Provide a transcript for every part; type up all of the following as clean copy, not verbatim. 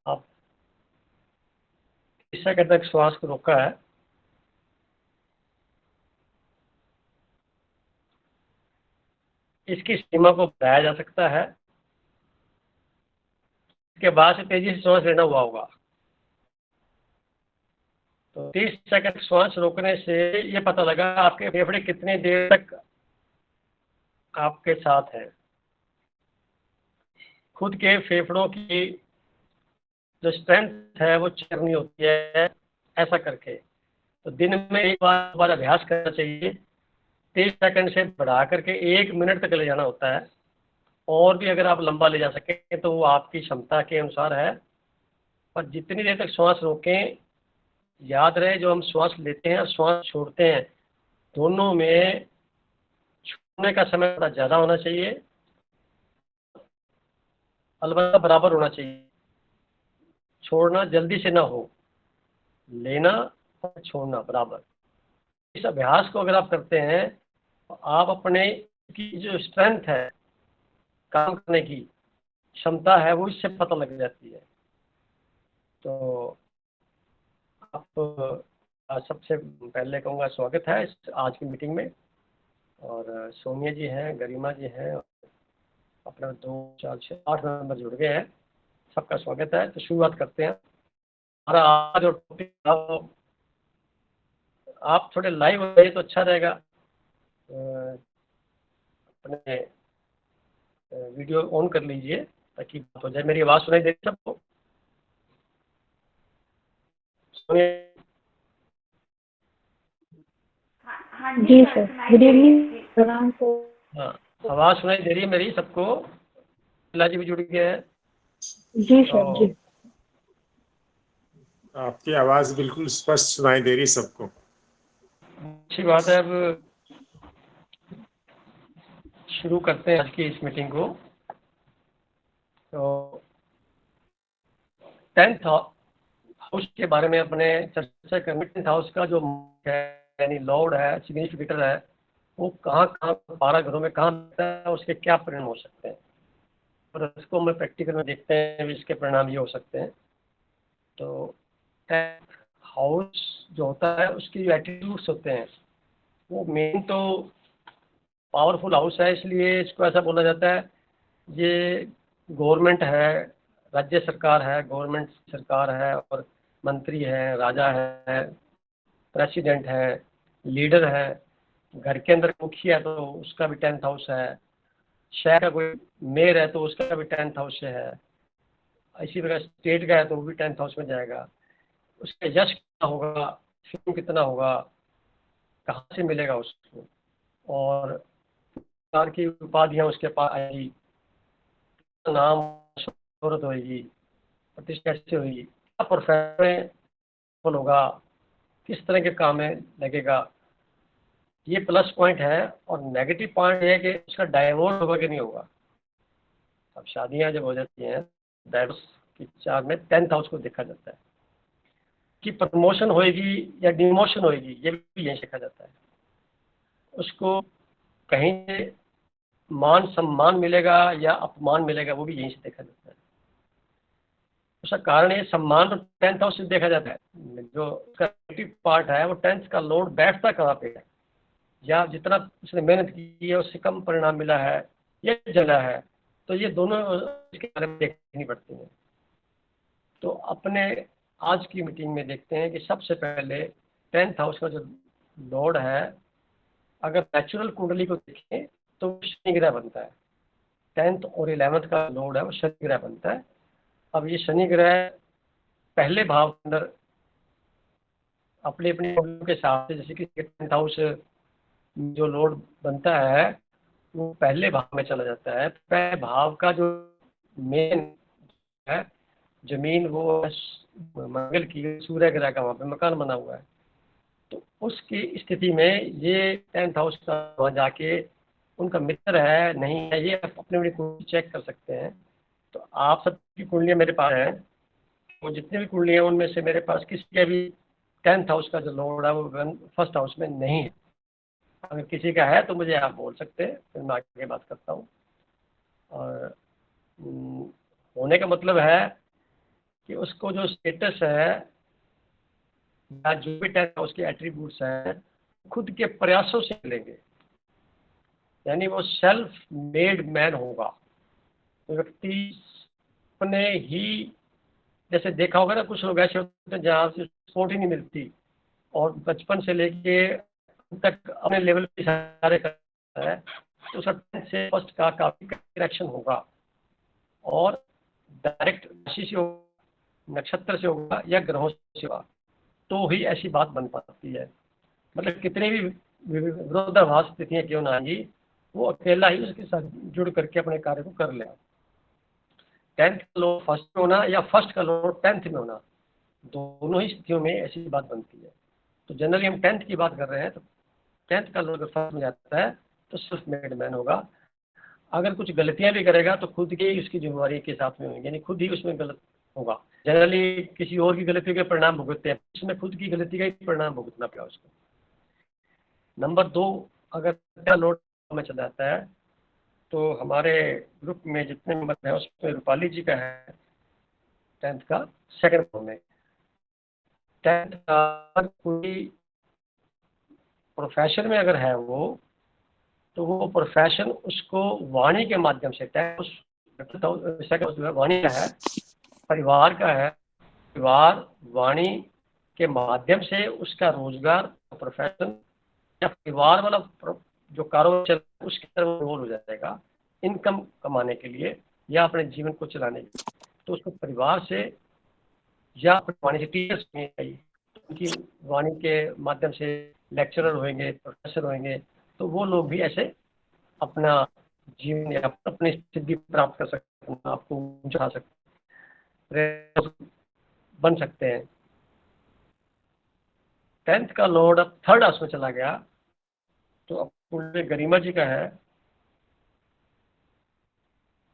आप 30 सेकंड तक श्वास को रोका है। इसकी सीमा को बढ़ाया जा सकता है। इसके बाद से तेजी से श्वास लेना हुआ होगा। तो 30 सेकंड श्वास रोकने से ये पता लगा आपके फेफड़े कितनी देर तक आपके साथ है। खुद के फेफड़ों की जो स्ट्रेंथ है वो चेक करनी होती है ऐसा करके। तो दिन में एक बार अभ्यास करना चाहिए। 30 सेकंड से बढ़ा करके 1 मिनट तक ले जाना होता है। और भी अगर आप लंबा ले जा सकें तो वो आपकी क्षमता के अनुसार है। पर जितनी देर तक श्वास रोकें, याद रहे जो हम श्वास लेते हैं और श्वास छोड़ते हैं दोनों में छोड़ने का समय थोड़ा ज़्यादा होना चाहिए, अलबत्ता बराबर होना चाहिए। छोड़ना जल्दी से ना हो, लेना और छोड़ना बराबर। इस अभ्यास को अगर आप करते हैं तो आप अपने की जो स्ट्रेंथ है, काम करने की क्षमता है, वो इससे पता लग जाती है। तो आप सबसे पहले कहूँगा स्वागत है इस आज की मीटिंग में। और सोनिया जी हैं, गरिमा जी हैं, अपना 2 4 6 8 मेंबर जुड़ गए हैं। सबका स्वागत है। तो शुरुआत करते हैं। हमारा आज जो टॉपिक आप थोड़े लाइव हो जाइए तो अच्छा रहेगा। अपने वीडियो ऑन कर लीजिए ताकि बात हो जाए। मेरी आवाज़ सुनाई दे रही सबको? जी सर, गुड इवनिंग, प्रणाम सर। हाँ, आवाज़ सुनाई दे रही है मेरी सबको? जी भी जुड़ गए हैं। जी सर जी। आपकी आवाज बिल्कुल स्पष्ट सुनाई दे रही सबको। अच्छी बात है। अब शुरू करते हैं आज की इस मीटिंग को। तो 10th हाउस के बारे में अपने चर्चा करनी। 10th हाउस का जो यानी लॉर्ड है, सिग्निफिकेटर है, वो कहाँ कहाँ 12 घरों में कहाँ मिलता है, उसके क्या परिणाम हो सकते हैं, और इसको हम प्रैक्टिकल में देखते हैं इसके परिणाम ये हो सकते हैं। तो 10th हाउस जो होता है उसकी जो एट्रीब्यूट्स होते हैं वो मेन तो पावरफुल हाउस है, इसलिए इसको ऐसा बोला जाता है ये गवर्नमेंट है, राज्य सरकार है, गवर्नमेंट सरकार है, और मंत्री है, राजा है, प्रेसिडेंट है, लीडर है। घर के अंदर मुखिया है तो उसका भी 10th हाउस है। शहर का कोई मेयर है तो उसका भी 10th हाउस से है। इसी प्रकार स्टेट का है तो वो भी 10th हाउस में जाएगा। उसका यश कितना होगा, फेम कितना होगा, कहाँ से मिलेगा उसको, और प्रकार की उपाधियाँ उसके पास आएगी, नाम शोहरत होगी, प्रतिष्ठा कैसे होगी, क्या प्रोफेशन होगा, किस तरह के काम में लगेगा। ये प्लस पॉइंट है। और नेगेटिव पॉइंट ये है कि उसका डाइवोर्स होगा कि नहीं होगा। अब शादियां जब हो जाती हैं डाइवोर्स की चार में 10th हाउस को देखा जाता है कि प्रमोशन होएगी या डिमोशन होएगी, ये भी यही देखा जाता है। उसको कहीं से मान सम्मान मिलेगा या अपमान मिलेगा, वो भी यहीं से देखा जाता है। उसका कारण ये सम्मान तो 10th हाउस से देखा जाता है। जो उसका नेगेटिव पार्ट है वो 10th का लोड बैठता कहाँ पे है, या जितना उसने मेहनत की है उससे कम परिणाम मिला है, ये जला है। तो ये दोनों इसके बारे में देखनी पड़ती हैं। तो अपने आज की मीटिंग में देखते हैं कि सबसे पहले 10th हाउस का जो लॉर्ड है, अगर नेचुरल कुंडली को देखें तो शनि ग्रह बनता है। 10th और 11th का लॉर्ड है वो शनि ग्रह बनता है। अब ये शनि ग्रह पहले भाव के अंदर अपनी अपनी कुंडली के हिसाब से, जैसे कि 10th हाउस जो लॉर्ड बनता है वो पहले भाव में चला जाता है। पहले भाव का जो मेन है जमीन, वो मंगल की, सूर्य ग्रह का वहाँ पे मकान बना हुआ है। तो उसकी स्थिति में ये 10th हाउस का वहाँ जाके उनका मित्र है नहीं है, ये अपनी अपनी कुंडली चेक कर सकते हैं। तो आप सबकी कुंडलियाँ मेरे पास हैं, वो जितनी भी कुंडलियाँ उनमें से मेरे पास किसी का भी 10th हाउस का जो लॉर्ड है वो 1st हाउस में नहीं है। अगर किसी का है तो मुझे आप बोल सकते हैं, फिर मैं आगे बात करता हूँ। और होने का मतलब है कि उसको जो स्टेटस है या जो भी टेंथ उसके एट्रीब्यूट्स हैं खुद के प्रयासों से मिलेंगे, यानी वो सेल्फ मेड मैन होगा। तो व्यक्ति अपने ही, जैसे देखा होगा ना कुछ लोग ऐसे होते हैं जहाँ से सपोर्ट ही नहीं मिलती और बचपन से लेके तक अपने लेवल पे सारे करता है, तो उसका 10th से फर्स्ट का काफी करेक्शन होगा और डायरेक्ट राशि से होगा, नक्षत्र से होगा या ग्रहों से होगा, तो ही ऐसी बात बन पाती है। मतलब कितनी भी विरोधाभास स्थितियां क्यों ना आएंगी, वो अकेला ही उसके साथ जुड़ करके अपने कार्य को कर लेगा। 10th का लोड फर्स्ट में होना या फर्स्ट का लोड 10th में होना, दोनों ही स्थितियों में ऐसी बात बनती है। तो जनरली हम 10th की बात कर रहे हैं, तो 10th का लोड अगर फर्स्ट में जाता है तो सेल्फ मेड मैन होगा। अगर कुछ गलतियां भी करेगा तो खुद की ही उसकी जिम्मेवारी के साथ में होंगी, यानी खुद ही उसमें गलत होगा। जनरली किसी और की गलतियों के परिणाम भुगतते हैं, इसमें खुद की गलती का ही परिणाम भुगतना पड़ेगा उसको। नंबर 2, अगर लोड में चला जाता है तो हमारे ग्रुप में जितने मेंबर हैं उसमें रूपाली जी का है 10th का सेकंड फ्लोर में। 10th का कोई प्रोफेशन में अगर है वो, तो वो प्रोफेशन उसको वाणी के माध्यम से, सेकंड जो है वाणी का है, परिवार का है, परिवार वाणी के माध्यम से उसका रोजगार, प्रोफेशन या परिवार वाला जो कारोबार चल उसकी तरफ रोल हो जाएगा इनकम कमाने के लिए या अपने जीवन को चलाने के लिए। तो उसको परिवार से या अपनी वाणी से टीचर्स चाहिए, तो उनकी वाणी के माध्यम से लेक्चरर होंगे, प्रोफेसर होंगे, तो वो लोग भी ऐसे अपना जीवन या अपनी सिद्धि प्राप्त कर सकते हैं, आपको ऊंचा सकते बन सकते हैं। 10th का लॉर्ड अब थर्ड हाउस में चला गया, तो अब गरिमा जी का है।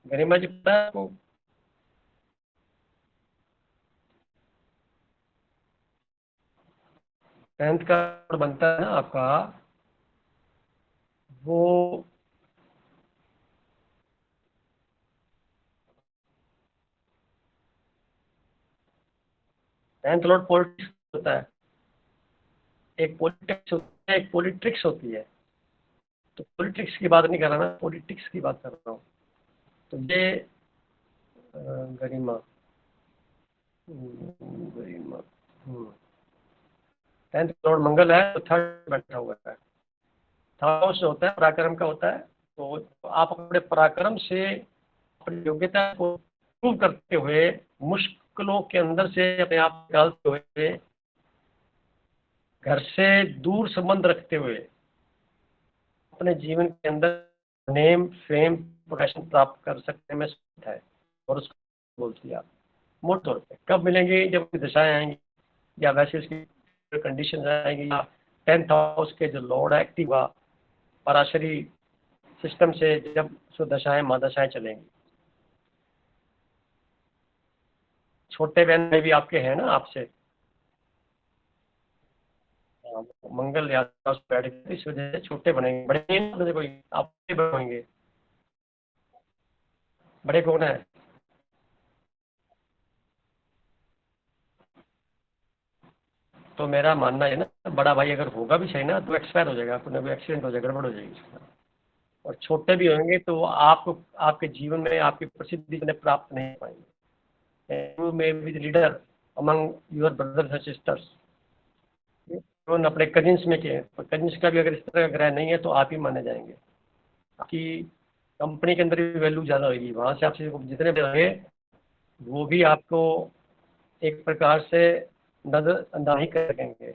गरिमा जी पता है आपको? टेंथ का लॉर्ड बनता है ना आपका, वो टेंथ लॉर्ड पॉलिटिक्स होता है, एक पॉलिटिक्स होता है, एक पॉलिट्रिक्स होती है। तो पॉलिटिक्स की बात नहीं कर रहा मैं, पॉलिटिक्स की बात कर रहा हूँ। तो ये गरिमा गरिमा 10th लॉर्ड मंगल है, तो थर्ड बैठा हुआ है। थर्ड हाउस जो होता है पराक्रम का होता है, तो आप अपने पराक्रम से अपनी योग्यता को प्रूव करते हुए, मुश्किलों के अंदर से अपने आप निकालते हुए, घर से दूर संबंध रखते हुए अपने जीवन के अंदर नेम फेम प्रोफेशन प्राप्त कर सकने में समर्थ है। और उसको बोलती है आप मोटे तौर पे कब मिलेंगे, जब दशाएं आएंगी या वैसे उसकी कंडीशन आएंगी, या 10th हाउस के जो लॉर्ड एक्टिव हुआ पराशरी सिस्टम से जब सुदशाएं महादशाएं चलेंगी। छोटे बहन में भी आपके हैं ना आपसे, मंगल या बैठ गए, इस वजह से छोटे बनेंगे, बड़े नहीं कोई आप बड़े होंगे। बड़े कौन है? तो मेरा मानना है ना, बड़ा भाई अगर होगा भी सही ना तो एक्सपायर हो जाएगा, कोई ना कोई एक्सीडेंट हो जाएगा, गड़बड़ हो जाएगी उसका। और छोटे भी होंगे तो वो आपको आपके जीवन में आपकी प्रसिद्धि प्राप्त नहीं हो पाएंगे। You may be the leader among your brothers and sisters, अपने कजिन्स में के, कजिन्स का भी अगर इस तरह का ग्रह नहीं है तो आप ही माने जाएंगे। आपकी कंपनी के अंदर भी वैल्यू ज़्यादा होगी, वहाँ से आपसे जितने भी होंगे वो भी आपको एक प्रकार से नजरअंदाज नहीं कर सकेंगे,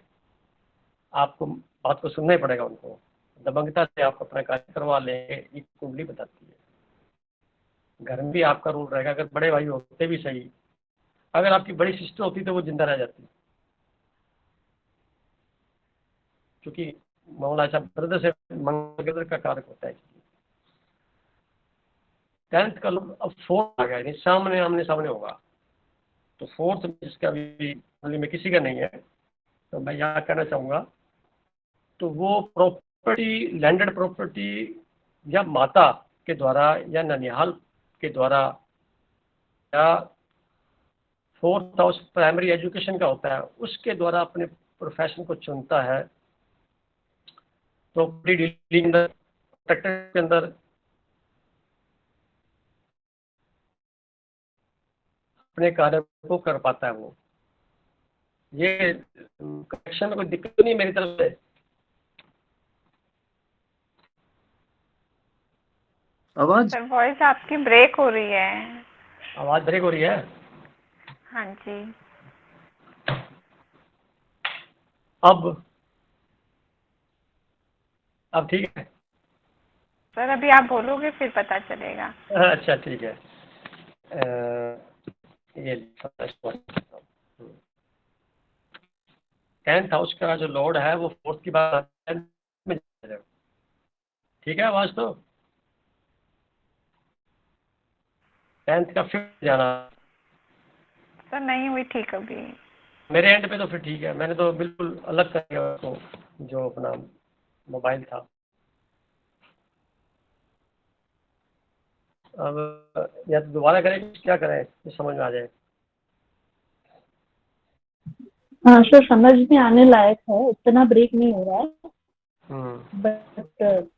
आपको बात को सुनना ही पड़ेगा उनको, दबंगता से आप अपना कार्य करवा लेंगे, ये कुंडली बताती है। घर में भी आपका रूल रहेगा, अगर बड़े भाई होते भी सही, अगर आपकी बड़ी सिस्टर होती तो वो जिंदा रह जाती, क्योंकि मामला ऐसा ब्रदर से मंगल का कारक होता है। 10th का लोग अब फोर्थ आ गया, यानी सामने आमने सामने होगा। तो फोर्थ में जिसका भी में किसी का नहीं है, तो मैं यहाँ कहना चाहूँगा, तो वो प्रॉपर्टी, लैंडेड प्रॉपर्टी या माता के द्वारा या ननिहाल के द्वारा या 4th हाउस प्राइमरी एजुकेशन का होता है, उसके द्वारा अपने प्रोफेशन को चुनता है। प्रॉपर्टी डीलिंग के अंदर अपने कार्य को कर पाता है वो। ये कनेक्शन में कोई दिक्कत नहीं मेरी तरफ से? आवाज सर वॉइस आपकी ब्रेक हो रही है। आवाज ब्रेक हो रही है? हाँ जी। अब ठीक है? सर अभी आप बोलोगे फिर पता चलेगा। अच्छा ठीक है। ये 10th हाउस का जो लॉर्ड है वो 4th की बात में, ठीक है आवाज तो? 10th का 5th जाना सर नहीं हुई ठीक अभी। मेरे एंड पे तो फिर ठीक है, मैंने तो बिल्कुल अलग कर दिया उसको, जो अपना मोबाइल था। अब या तो दोबारा करें, क्या करें, कुछ समझ में आ जाए। हाँ सर, समझ में आने लायक है, इतना ब्रेक नहीं हो रहा है, बट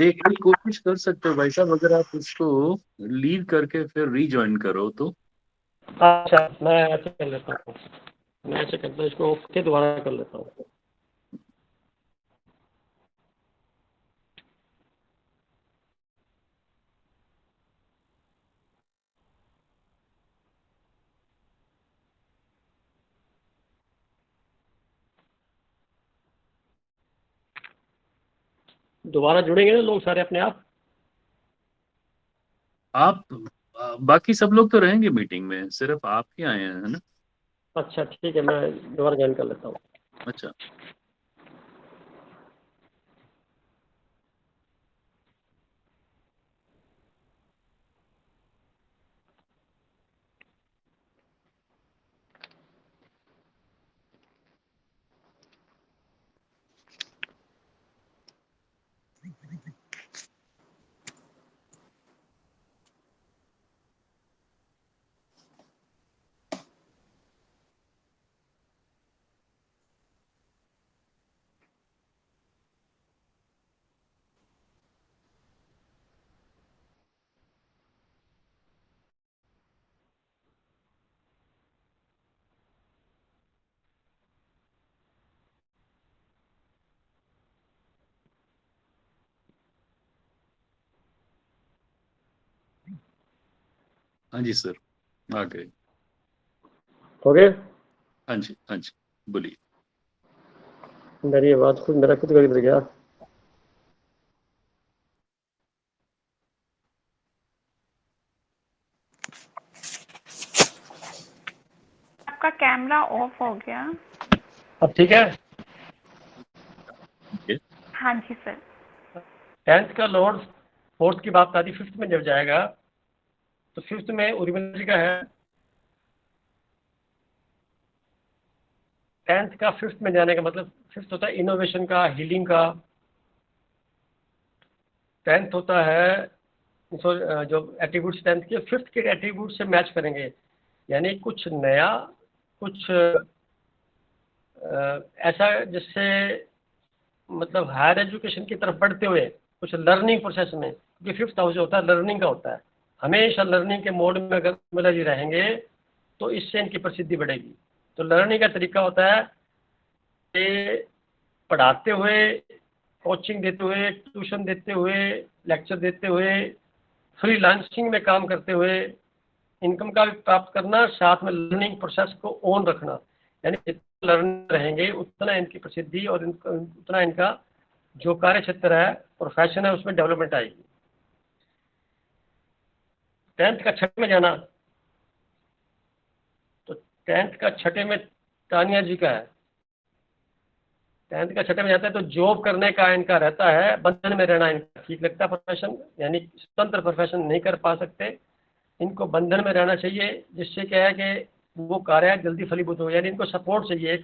एक कोशिश कर सकते हो भाई साहब, अगर आप उसको लीव करके फिर रीजॉइन करो तो। अच्छा मैं ऐसे कर लेता हूँ, मैं ऐसे करता हूँ, इसको ओके दोबारा कर लेता हूँ। दोबारा जुड़ेंगे ना लोग सारे अपने आप? आप बाकी सब लोग तो रहेंगे मीटिंग में, सिर्फ आप ही आए हैं, है ना? अच्छा ठीक है, मैं दोबारा ज्वाइन कर लेता हूँ। अच्छा। हाँ जी सर, आ गए। हो गए? हाँ जी, हाँ जी, बोलिए। मेरी आवाज खुद, मेरा खुद गलत गया। आपका कैमरा ऑफ हो गया। अब ठीक है? ठीक है। हाँ जी सर। 10th का लॉर्ड 4th की बात आती, 5th में जब जाएगा तो 5th में उर्मिला का है। 10th का 5th में जाने का मतलब 5th होता है इनोवेशन का, हीलिंग का। 10th होता है जो एट्रीब्यूट्स 10th के 5th के एट्रीब्यूट से मैच करेंगे, यानी कुछ नया, कुछ ऐसा जिससे मतलब हायर एजुकेशन की तरफ बढ़ते हुए कुछ लर्निंग प्रोसेस में, क्योंकि 5th हाउस जो होता है लर्निंग का होता है, हमेशा लर्निंग के मोड में अगर उर्मिला जी रहेंगे तो इससे इनकी प्रसिद्धि बढ़ेगी। तो लर्निंग का तरीका होता है कि पढ़ाते हुए, कोचिंग देते हुए, ट्यूशन देते हुए, लेक्चर देते हुए, फ्रीलांसिंग में काम करते हुए इनकम का भी प्राप्त करना, साथ में लर्निंग प्रोसेस को ऑन रखना। यानी जितना लर्निंग रहेंगे उतना इनकी प्रसिद्धि और उतना इनका जो कार्य क्षेत्र है, प्रोफेशन है, उसमें डेवलपमेंट आएगी। 10th का 6 में जाना, तो 10th का 6 में तानिया जी का है। 10th का 6 में जाता है तो जॉब करने का इनका रहता है, बंधन में रहना इनका ठीक लगता है प्रोफेशन, यानी स्वतंत्र प्रोफेशन नहीं कर पा सकते, इनको बंधन में रहना चाहिए, जिससे क्या है कि वो कार्य जल्दी फलीभूत हो, यानी इनको सपोर्ट चाहिए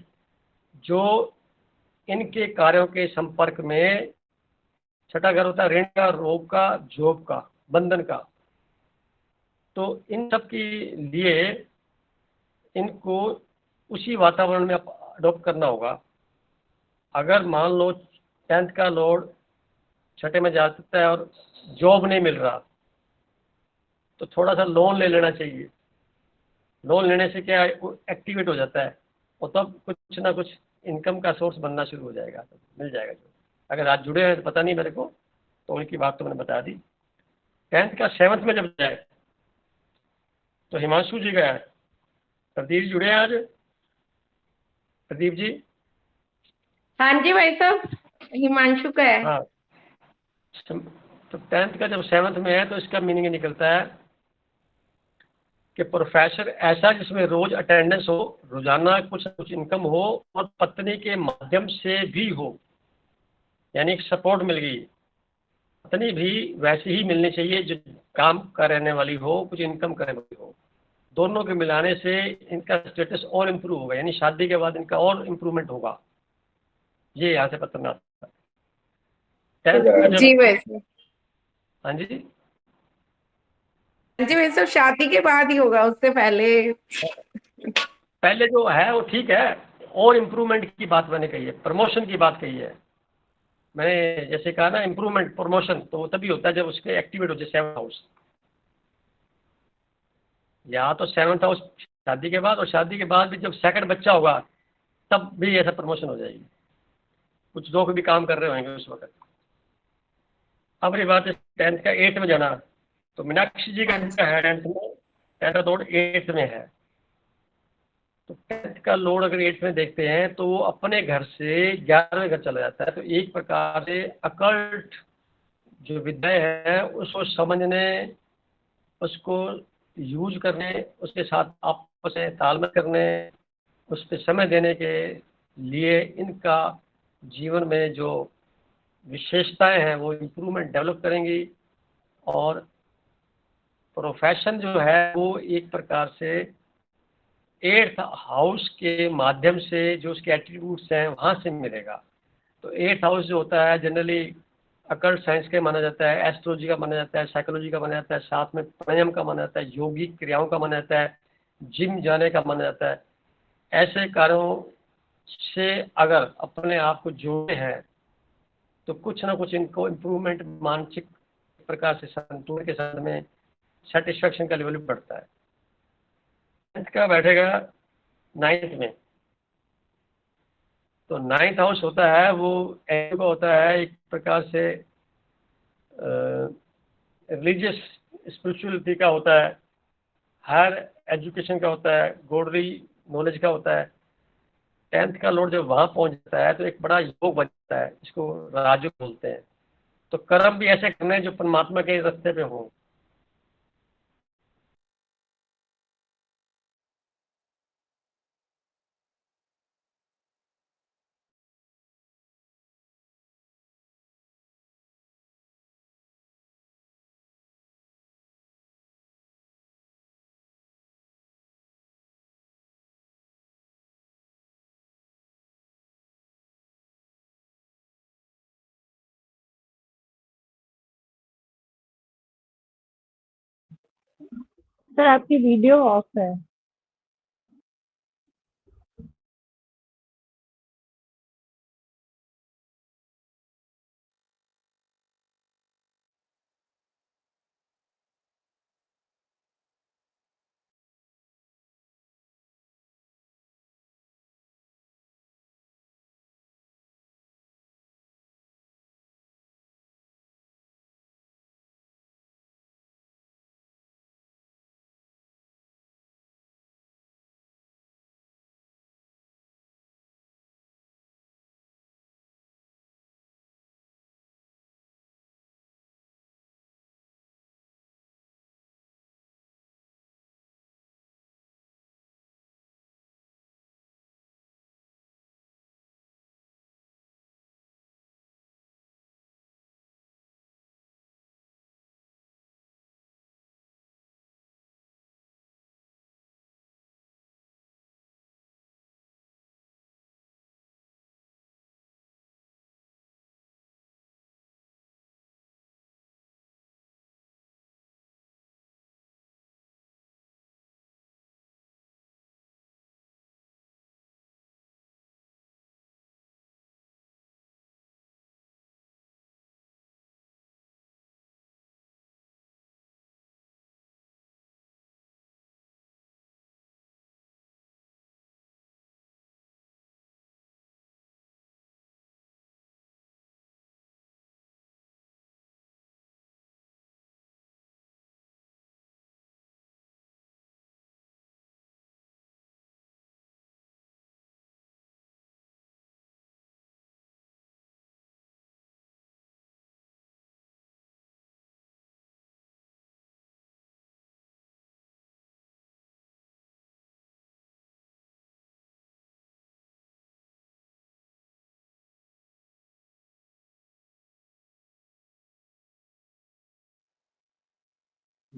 जो इनके कार्यों के संपर्क में। 6ठा घर होता है ऋण का, रोग का, जॉब का, बंधन का। तो इन सब के लिए इनको उसी वातावरण में अडॉप्ट करना होगा। अगर मान लो 10th का लोड छठे में जाता है और जॉब नहीं मिल रहा, तो थोड़ा सा लोन ले लेना चाहिए। लोन लेने से क्या है, वो एक्टिवेट हो जाता है और तब कुछ ना कुछ इनकम का सोर्स बनना शुरू हो जाएगा, तो मिल जाएगा। जो अगर आज जुड़े हैं तो पता नहीं मेरे को, तो उनकी बात तो मैंने बता दी। 10th का 7th में जब जाए तो हिमांशु जी गया है, प्रदीप जी जुड़े हैं आज? प्रदीप जी? हाँ जी भाई साहब, हिमांशु का है। हाँ, तो 10th का जब 7th में है तो इसका मीनिंग ये निकलता है कि प्रोफेसर ऐसा जिसमें रोज अटेंडेंस हो, रोजाना कुछ न कुछ इनकम हो और पत्नी के माध्यम से भी हो, यानी एक सपोर्ट मिल गई। पत्नी भी वैसी ही मिलनी चाहिए जो काम करने वाली हो, कुछ इनकम करने वाली हो। दोनों के मिलाने से इनका स्टेटस और इम्प्रूव होगा, यानी शादी के बाद इनका और इम्प्रूवमेंट होगा। ये यहाँ से पता में आता है। 10th का जी जब, भाई साहब, हाँ जी, हाँ जी भाई साहब, शादी के बाद ही होगा, उससे पहले। पहले जो है वो ठीक है, और इम्प्रूवमेंट की बात मैंने कही है, प्रमोशन की बात कही है मैंने। जैसे कहा ना, इम्प्रूवमेंट प्रमोशन तो तभी होता है जब उसके एक्टिवेट हो जाए 7th हाउस। या तो 7th हाउस शादी के बाद, और शादी के बाद भी जब सेकंड बच्चा होगा तब भी ऐसा प्रमोशन हो जाएगी। कुछ लोग भी काम कर रहे होंगे उस वक्त। अब रही बात है 10th का 8th में जाना, तो मीनाक्षी जी का है 10th में, 10th का लोड 8th में है। तो 10th का लोड अगर 8th में देखते हैं तो वो अपने घर से 11वें घर चला जाता है। तो एक प्रकार से अकल्ट जो विद्याएं हैं उसको समझने, उसको यूज करने, उसके साथ आपस में तालमेल करने, उस पर समय देने के लिए इनका जीवन में जो विशेषताएं हैं वो इम्प्रूवमेंट डेवलप करेंगी। और प्रोफेशन जो है वो एक प्रकार से 8th हाउस के माध्यम से जो उसके एट्रीब्यूट्स हैं वहाँ से मिलेगा। तो 8th हाउस जो होता है जनरली अकल्ट साइंस का माना जाता है, एस्ट्रोलॉजी का माना जाता है, साइकोलॉजी का माना जाता है, साथ में प्राणायाम का माना जाता है, योगिक क्रियाओं का माना जाता है, जिम जाने का माना जाता है। ऐसे कार्यों से अगर अपने आप को जोड़े हैं तो कुछ ना कुछ इनको इम्प्रूवमेंट, मानसिक प्रकार से संतुलन के साथ में सेटिस्फैक्शन का लेवल भी बढ़ता है। 10th का बैठेगा 9th में, तो 9th हाउस होता है वो एंड का होता है एक प्रकार से रिलीजियस स्पिरिचुअलिटी का होता है, हायर एजुकेशन का होता है, गॉडली नॉलेज का होता है। 10th का लॉर्ड जब वहाँ पहुँच जाता है तो एक बड़ा योग बन जाता है, इसको राजयोग बोलते हैं। तो कर्म भी ऐसे करने हैं जो परमात्मा के रास्ते पे हों। सर आपकी वीडियो ऑफ है।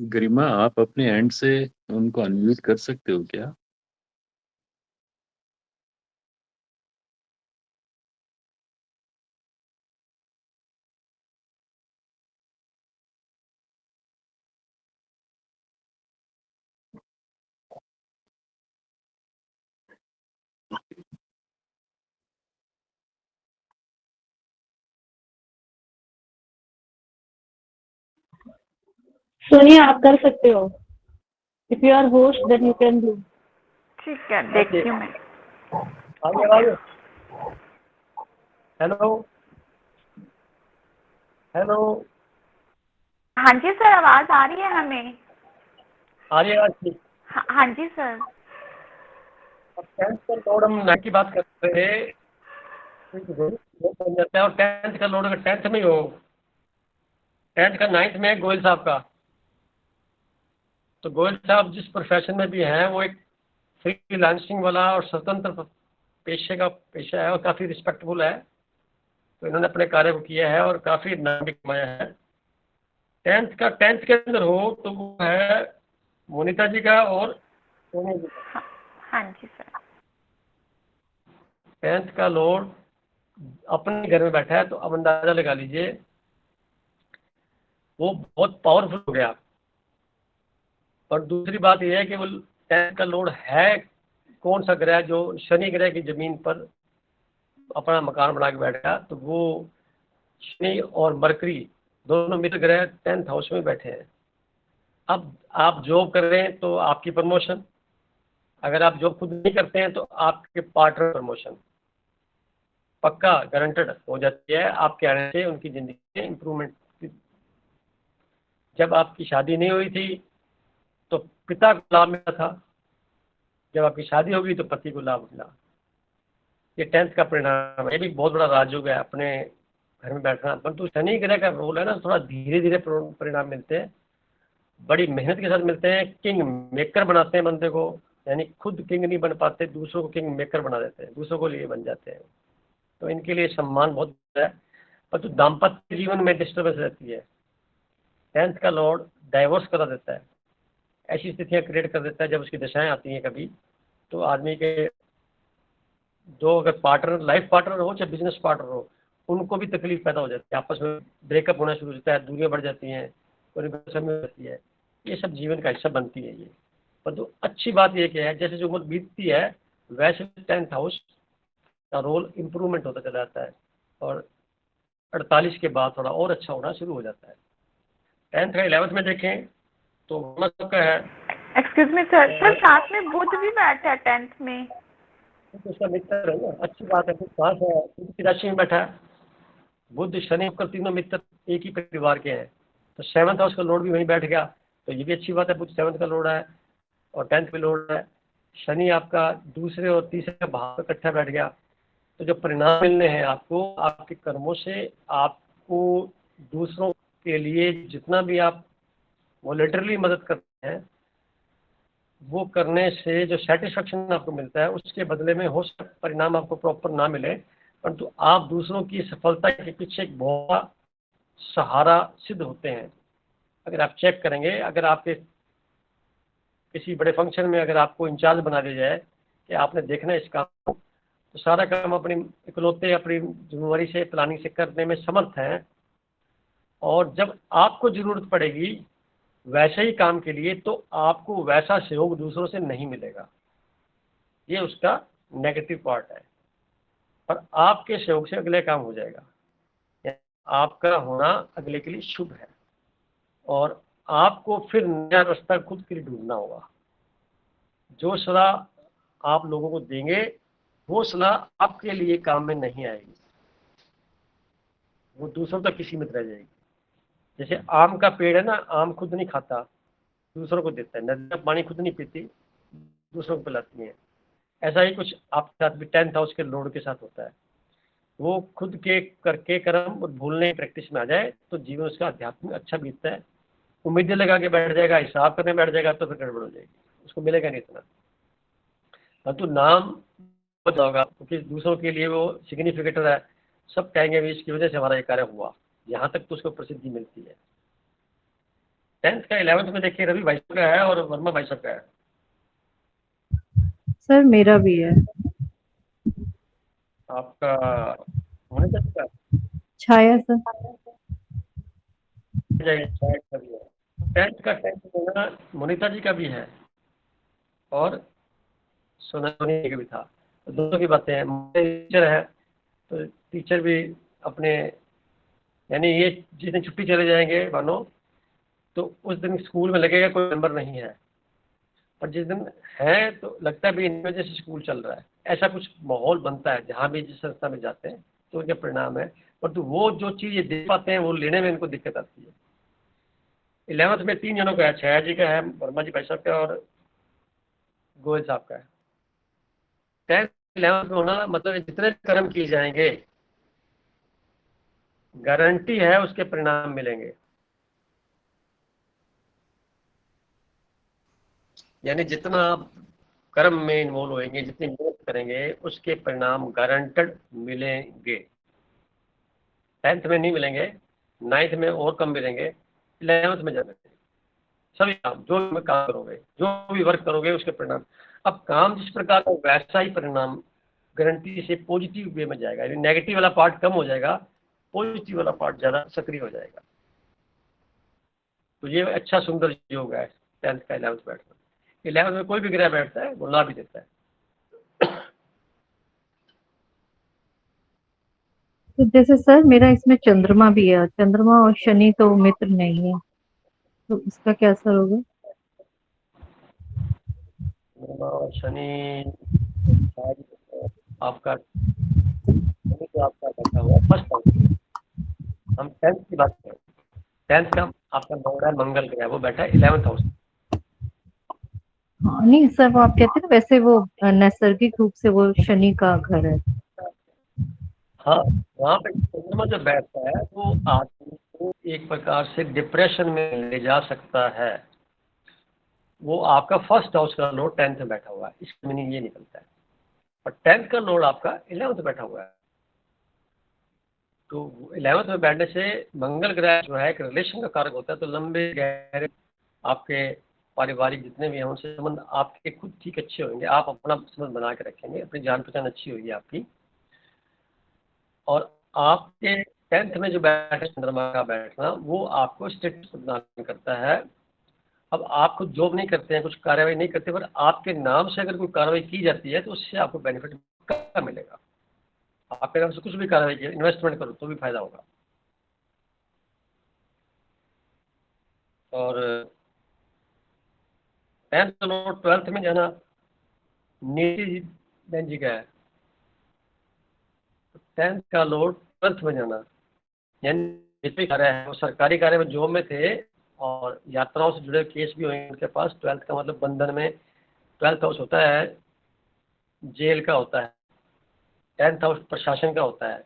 गरिमा, आप अपने एंड से उनको अनम्यूट कर सकते हो क्या? सोनिया आप कर सकते हो। If you are host then you can do. ठीक है, देखती हूँ मैं। आगे आगे। Hello hello. हाँ जी सर, आवाज आ रही है हमें। आगे आज हाँ जी सर। अब 10th का लोड हम 9 की बात कर रहे थे, बन जाता है। और 10th का लोड अगर 10th में ही हो, 10th का 9th में है गोयल साहब का, तो गोयल साहब जिस प्रोफेशन में भी हैं वो एक फ्रीलांसिंग वाला और स्वतंत्र पेशा है और काफ़ी रिस्पेक्टफुल है। तो इन्होंने अपने कार्य को किया है और काफ़ी नाम भी कमाया है। 10th के अंदर हो तो वो है मोनिता जी का और सोनिया जी का। हाँ जी सर। 10th का लोड अपने घर में बैठा है, तो अब अंदाजा लगा लीजिए वो बहुत पावरफुल हो गया। और दूसरी बात यह है कि वो 10th का लोड है कौन सा ग्रह, जो शनि ग्रह की जमीन पर अपना मकान बना के बैठा, तो वो शनि और मरकरी दोनों मित्र ग्रह 10th हाउस में बैठे हैं। अब आप जॉब कर रहे हैं तो आपकी प्रमोशन, अगर आप जॉब खुद नहीं करते हैं तो आपके पार्टनर प्रमोशन पक्का गारंटेड हो जाती है आपके आने से उनकी ज़िंदगी में इम्प्रूवमेंट। जब आपकी शादी नहीं हुई थी तो पिता को लाभ मिला था, जब आपकी शादी होगी तो पति को लाभ मिला। ये 10th का परिणाम है। ये भी बहुत बड़ा राजयोग है अपने घर में बैठना, परंतु शनि ग्रह का रोल है ना, थोड़ा धीरे धीरे परिणाम मिलते हैं, बड़ी मेहनत के साथ मिलते हैं। किंग मेकर बनाते हैं बंदे को, यानी खुद किंग नहीं बन पाते, दूसरों को किंग मेकर बना देते हैं, दूसरों को लिए बन जाते हैं। तो इनके लिए सम्मान बहुत है, परंतु दाम्पत्य जीवन में डिस्टर्बेंस रहती है। 10th का लॉर्ड डाइवोर्स करा देता है, ऐसी स्थितियाँ क्रिएट कर देता है जब उसकी दशाएं आती हैं कभी, तो आदमी के जो अगर पार्टनर लाइफ पार्टनर हो चाहे बिजनेस पार्टनर हो, उनको भी तकलीफ पैदा हो जाती है, आपस में ब्रेकअप होना शुरू हो जाता है, दूरियां बढ़ जाती हैं, परेशानी हो जाती है। ये सब जीवन का हिस्सा बनती है ये। पर तो अच्छी बात ये क्या है, जैसे जो उम्र बीतती है वैसे 10th हाउस का रोल इम्प्रूवमेंट होता चला जाता है और 48 के बाद थोड़ा और अच्छा होना शुरू हो जाता है। 10th का 11th में देखें तो मतलब का है, एक्सक्यूज मी सर, सर साथ में बुध भी बैठा है 10th में। तो उसका मित्र है ना, अच्छी बात है। बुध कहाँ से है? बुध की राशि में बैठा है। बुध शनि शुक्र तीनों मित्र एक ही परिवार के हैं, तो 7th हाउस का लोड भी वहीं बैठ गया, तो ये भी अच्छी बात है। बुध 7th का लोड है और 10th पे लोड है। शनि आपका दूसरे और तीसरे भाव में इकट्ठा बैठ गया, तो जो परिणाम मिलने हैं आपको आपके कर्मों से, आपको दूसरों के लिए जितना भी आप वॉलेंटरली मदद करते हैं वो करने से जो सेटिस्फेक्शन आपको मिलता है उसके बदले में हो सकता परिणाम आपको प्रॉपर ना मिले, परंतु आप दूसरों की सफलता के पीछे एक बहुत सहारा सिद्ध होते हैं। अगर आप चेक करेंगे, अगर आपके किसी बड़े फंक्शन में अगर आपको इंचार्ज बना दिया जाए कि आपने देखना है इस काम को, तो सारा काम अपनी इकलौते अपनी जिम्मेवारी से प्लानिंग से करने में समर्थ हैं, और जब आपको ज़रूरत पड़ेगी वैसे ही काम के लिए तो आपको वैसा सहयोग दूसरों से नहीं मिलेगा। ये उसका नेगेटिव पार्ट है। पर आपके सहयोग से अगले काम हो जाएगा, आपका होना अगले के लिए शुभ है, और आपको फिर नया रास्ता खुद के लिए ढूंढना होगा। जो सलाह आप लोगों को देंगे वो सलाह आपके लिए काम में नहीं आएगी, वो दूसरों तक किसी में रह जाएगी। जैसे आम का पेड़ है ना, आम खुद नहीं खाता, दूसरों को देता है। नदियाँ पानी खुद नहीं पीती, दूसरों को पिलाती हैं। ऐसा ही कुछ आपके साथ भी 10th हाउस के लोड के साथ होता है। वो खुद के करके कर्म और भूलने की प्रैक्टिस में आ जाए तो जीवन उसका आध्यात्मिक अच्छा बीतता है। उम्मीदें लगा के बैठ जाएगा, हिसाब करने बैठ जाएगा तो फिर गड़बड़ हो जाएगी, उसको मिलेगा नहीं इतना। परंतु नाम बहुत होगा क्योंकि दूसरों के लिए वो सिग्निफिकेटर है, सब कहेंगे भी इसकी वजह से हमारा ये कार्य हुआ, यहाँ तक तो उसको प्रसिद्धि मिलती है। 10th का 11th में देखिए रवि भाई साहब का है और वर्मा भाई साहब का है। सर मेरा भी है। आपका होने का छाया सर। जाएगा, शायद का भी है। 10th का 10th जो है ना, मोनिता जी का भी है और सोनाली जी का भी था। तो दोनों की बातें हैं। टीचर है तो टीचर भी अपने, यानी ये जिस दिन छुट्टी चले जाएंगे मानो, तो उस दिन स्कूल में लगेगा कोई नंबर नहीं है, और जिस दिन है तो लगता है भी इन वजह से स्कूल चल रहा है। ऐसा कुछ माहौल बनता है जहाँ भी जिस संस्था में जाते हैं, तो उनके परिणाम है। परंतु वो जो चीज़ ये दे पाते हैं वो लेने में इनको दिक्कत आती है। 11th में 3 जनों का है, छाया जी का है, वर्मा जी भाई साहब का और गोयल साहब का है। 10th 11th में होना मतलब जितने भी कर्म किए जाएंगे गारंटी है उसके परिणाम मिलेंगे। यानी जितना आप कर्म में इन्वॉल्व होंगे, जितनी मेहनत करेंगे, उसके परिणाम गारंटेड मिलेंगे। 10th में नहीं मिलेंगे, 9th में और कम मिलेंगे, 11th में ज़्यादा मिलेंगे। सभी काम जो भी काम करोगे, जो भी वर्क करोगे, उसके परिणाम। अब काम जिस प्रकार का वैसा ही परिणाम गारंटी से पॉजिटिव वे में जाएगा। यानी नेगेटिव वाला पार्ट कम हो जाएगा, पॉजिटिव वाला पार्ट ज़्यादा सक्रिय हो जाएगा। तो ये अच्छा सुंदर योग है 10th का 11th बैठना। 11th में कोई भी ग्रह बैठता है वो लाभ भी देता है। तो जैसे सर मेरा इसमें चंद्रमा भी है, चंद्रमा और शनि तो मित्र नहीं है, तो इसका क्या असर होगा? और शनि शायद आपका, शनि तो आपका बैठा हुआ है फर्स्ट हाउस। हम 10th की बात करें, 10th का आपका नौरा है मंगल ग्रह, वो बैठा है 11th हाउस। हाँ, नहीं सर वो आप कहते हैं ना, वैसे वो नैसर्गिक रूप से वो शनि का घर है। हाँ, वहाँ पे चंद्रमा जो बैठता है वो आदमी को एक प्रकार से डिप्रेशन में ले जा सकता है। वो आपका फर्स्ट हाउस का लॉर्ड 10th में बैठा हुआ है, इसका मीनिंग ये निकलता है। और 10th का लॉर्ड आपका 11th में बैठा हुआ है। तो 11th में बैठने से मंगल ग्रह जो है एक रिलेशन का कारक होता है। तो लंबे गहरे आपके पारिवारिक जितने भी हैं उनसे संबंध आपके खुद ठीक अच्छे होंगे। आप अपना संबंध बना के रखेंगे, अपनी जान पहचान अच्छी होगी आपकी। और आपके 10th में जो बैठे चंद्रमा का बैठना वो आपको स्टेटस प्रदान करता है। अब आप कुछ जॉब नहीं करते हैं, कुछ कार्रवाई नहीं करते, पर आपके नाम से अगर कोई कार्रवाई की जाती है तो उससे आपको बेनिफिट क्या मिलेगा। आपके नाम से कुछ भी कार्रवाई की, इन्वेस्टमेंट करो तो भी फायदा होगा। और 10th का लॉर्ड 12th में जाना नीति बहन जी का है। 10th का लॉर्ड 12th में जाना, यानी जितने कार्य है वो सरकारी कार्य में जॉब में थे और यात्राओं से जुड़े केस भी होंगे उनके पास। 12th का मतलब बंधन में, 12th हाउस होता है जेल का होता है, 10th हाउस प्रशासन का होता है।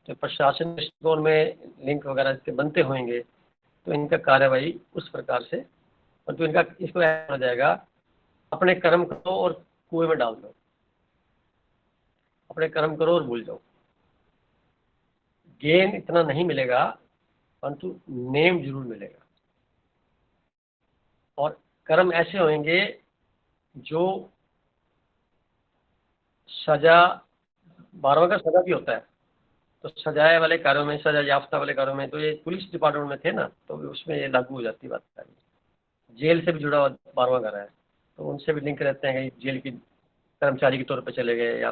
तो प्रशासन दृष्टिकोण में लिंक वगैरह इसके बनते होंगे, तो इनका कार्यवाही उस प्रकार से। और तो इनका इसको ऐसा हो जाएगा, अपने कर्म करो और कुएं में डाल दो, अपने कर्म करो और भूल जाओ। गेन इतना नहीं मिलेगा परंतु नेम जरूर मिलेगा। और कर्म ऐसे होंगे जो सजा, 12वां का सजा भी होता है। तो सजाए वाले कार्यों में, सजा याफ्ता वाले कार्यों में, तो ये पुलिस डिपार्टमेंट में थे ना, तो उसमें ये लागू हो जाती बात है। जेल से भी जुड़ा हुआ 12वां घर है, तो उनसे भी लिंक रहते हैं कि जेल की कर्मचारी के तौर पे चले गए या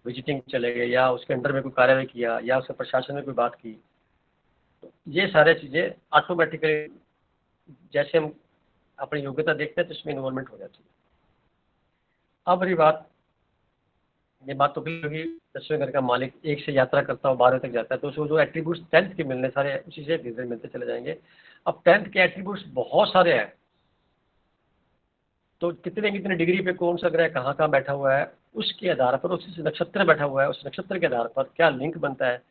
विजिटिंग चले गए या उसके अंडर में कोई कार्रवाई किया या उसके प्रशासन में कोई बात की। तो ये सारे चीज़ें ऑटोमेटिकली जैसे हम अपनी योग्यता देखते हैं तो इसमें इन्वॉल्वमेंट हो जाती है। अब रही बात, ये बात तो क्लियर होगी, 10वें घर का मालिक एक से यात्रा करता हो 12वें तक जाता है, तो उसको जो एट्रीब्यूट्स 10th के मिलने सारे उसी से धीरे धीरे मिलते चले जाएंगे। अब 10th के एट्रीब्यूट्स बहुत सारे हैं, तो कितने कितने डिग्री पे कौन सा ग्रह कहाँ कहाँ बैठा हुआ है उसके आधार पर, उस नक्षत्र बैठा हुआ है उस नक्षत्र के आधार पर क्या लिंक बनता है,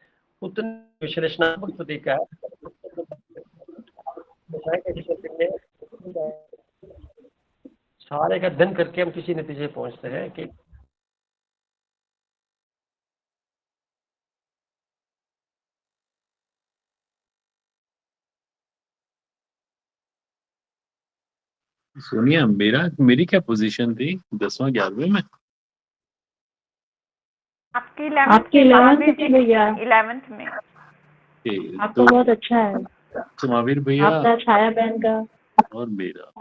उतने विश्लेषणात्मक तरीका है। सारे का अध्ययन करके हम किसी नतीजे पहुंचते हैं कि सोनिया, मेरी क्या पोजीशन थी 10वां 11वें में? आपकी आपकी 11th इलेवेंथ थी भैया, 11th में। तो आपका बहुत अच्छा है, महावीर भैया आपका छाया बहन का। और मेरा।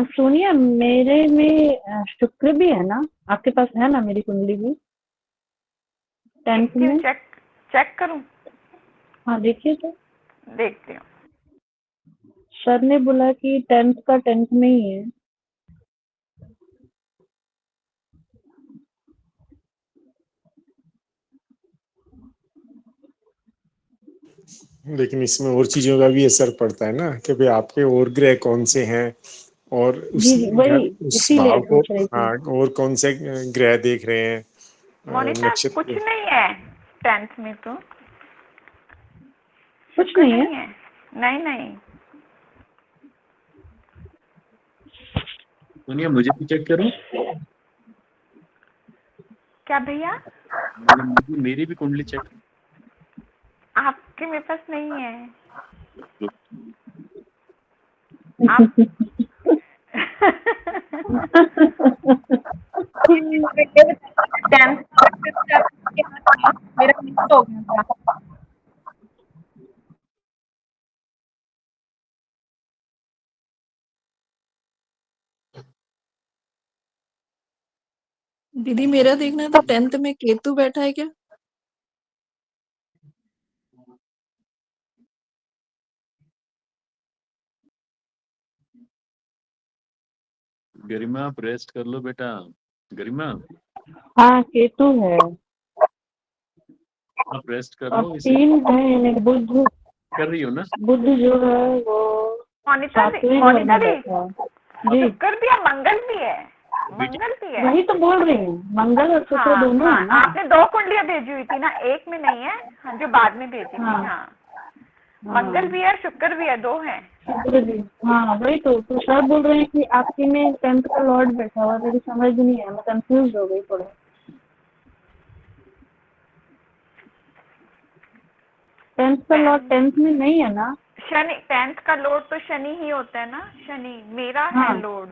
सोनिया, मेरे में शुक्र भी है ना, आपके पास है ना मेरी कुंडली भी 10th में? चेक करूं? हाँ देखिए तो, देखती हूँ। सर ने बोला कि 10th का 10th में ही है। लेकिन इसमें और चीजों का भी असर पड़ता है ना कि भाई आपके और ग्रह कौन से हैं, और उस जी वही, उस इसीलिए भाव को, पूछ रही थी। हाँ, और कौन से ग्रह देख रहे हैं, मोनिका कुछ नक्षत्र। नहीं है 10th में तो, कुछ शुक्र नहीं है? नहीं है। नहीं नहीं। सोनिया, मुझे भी चेक करूं? क्या भैया? मेरी भी कुंडली चेक। आपके मेरे पास नहीं है। आप मेरा मिस हो गया था। दीदी मेरा देखना था 10th में केतु बैठा है क्या? गरिमा, आप रेस्ट कर लो बेटा। गरिमा, हाँ केतु है, आप रेस्ट कर और लो। इसे 3 है, यानी बुध, कर रही हो ना? बुध जो है वो मोनिका 7वें घर मोनिका में दी, बैठा है। जी शुक्र भी है, मंगल भी है। बेटी, मंगल भी है। वही तो बोल रही हूँ, मंगल और शुक्र हाँ दोनों हाँ, है ना। आपने 2 कुंडलियां भेजी हुई थी ना, एक में नहीं है। हाँ, जो बाद में भेजी थी। हाँ हाँ, हाँ, मंगल भी है, शुक्र भी है, 2 है। शुक्र भी, हाँ वही तो सर बोल रहे हैं कि आपकी में 10th का लॉर्ड बैठा हुआ, मेरी समझ नहीं है, मैं कंफ्यूज हो गई थोड़ा। 10th का लॉर्ड 10th में नहीं है ना? शनि 10th का लॉर्ड तो शनि ही होता है ना। शनि मेरा है हाँ लॉर्ड,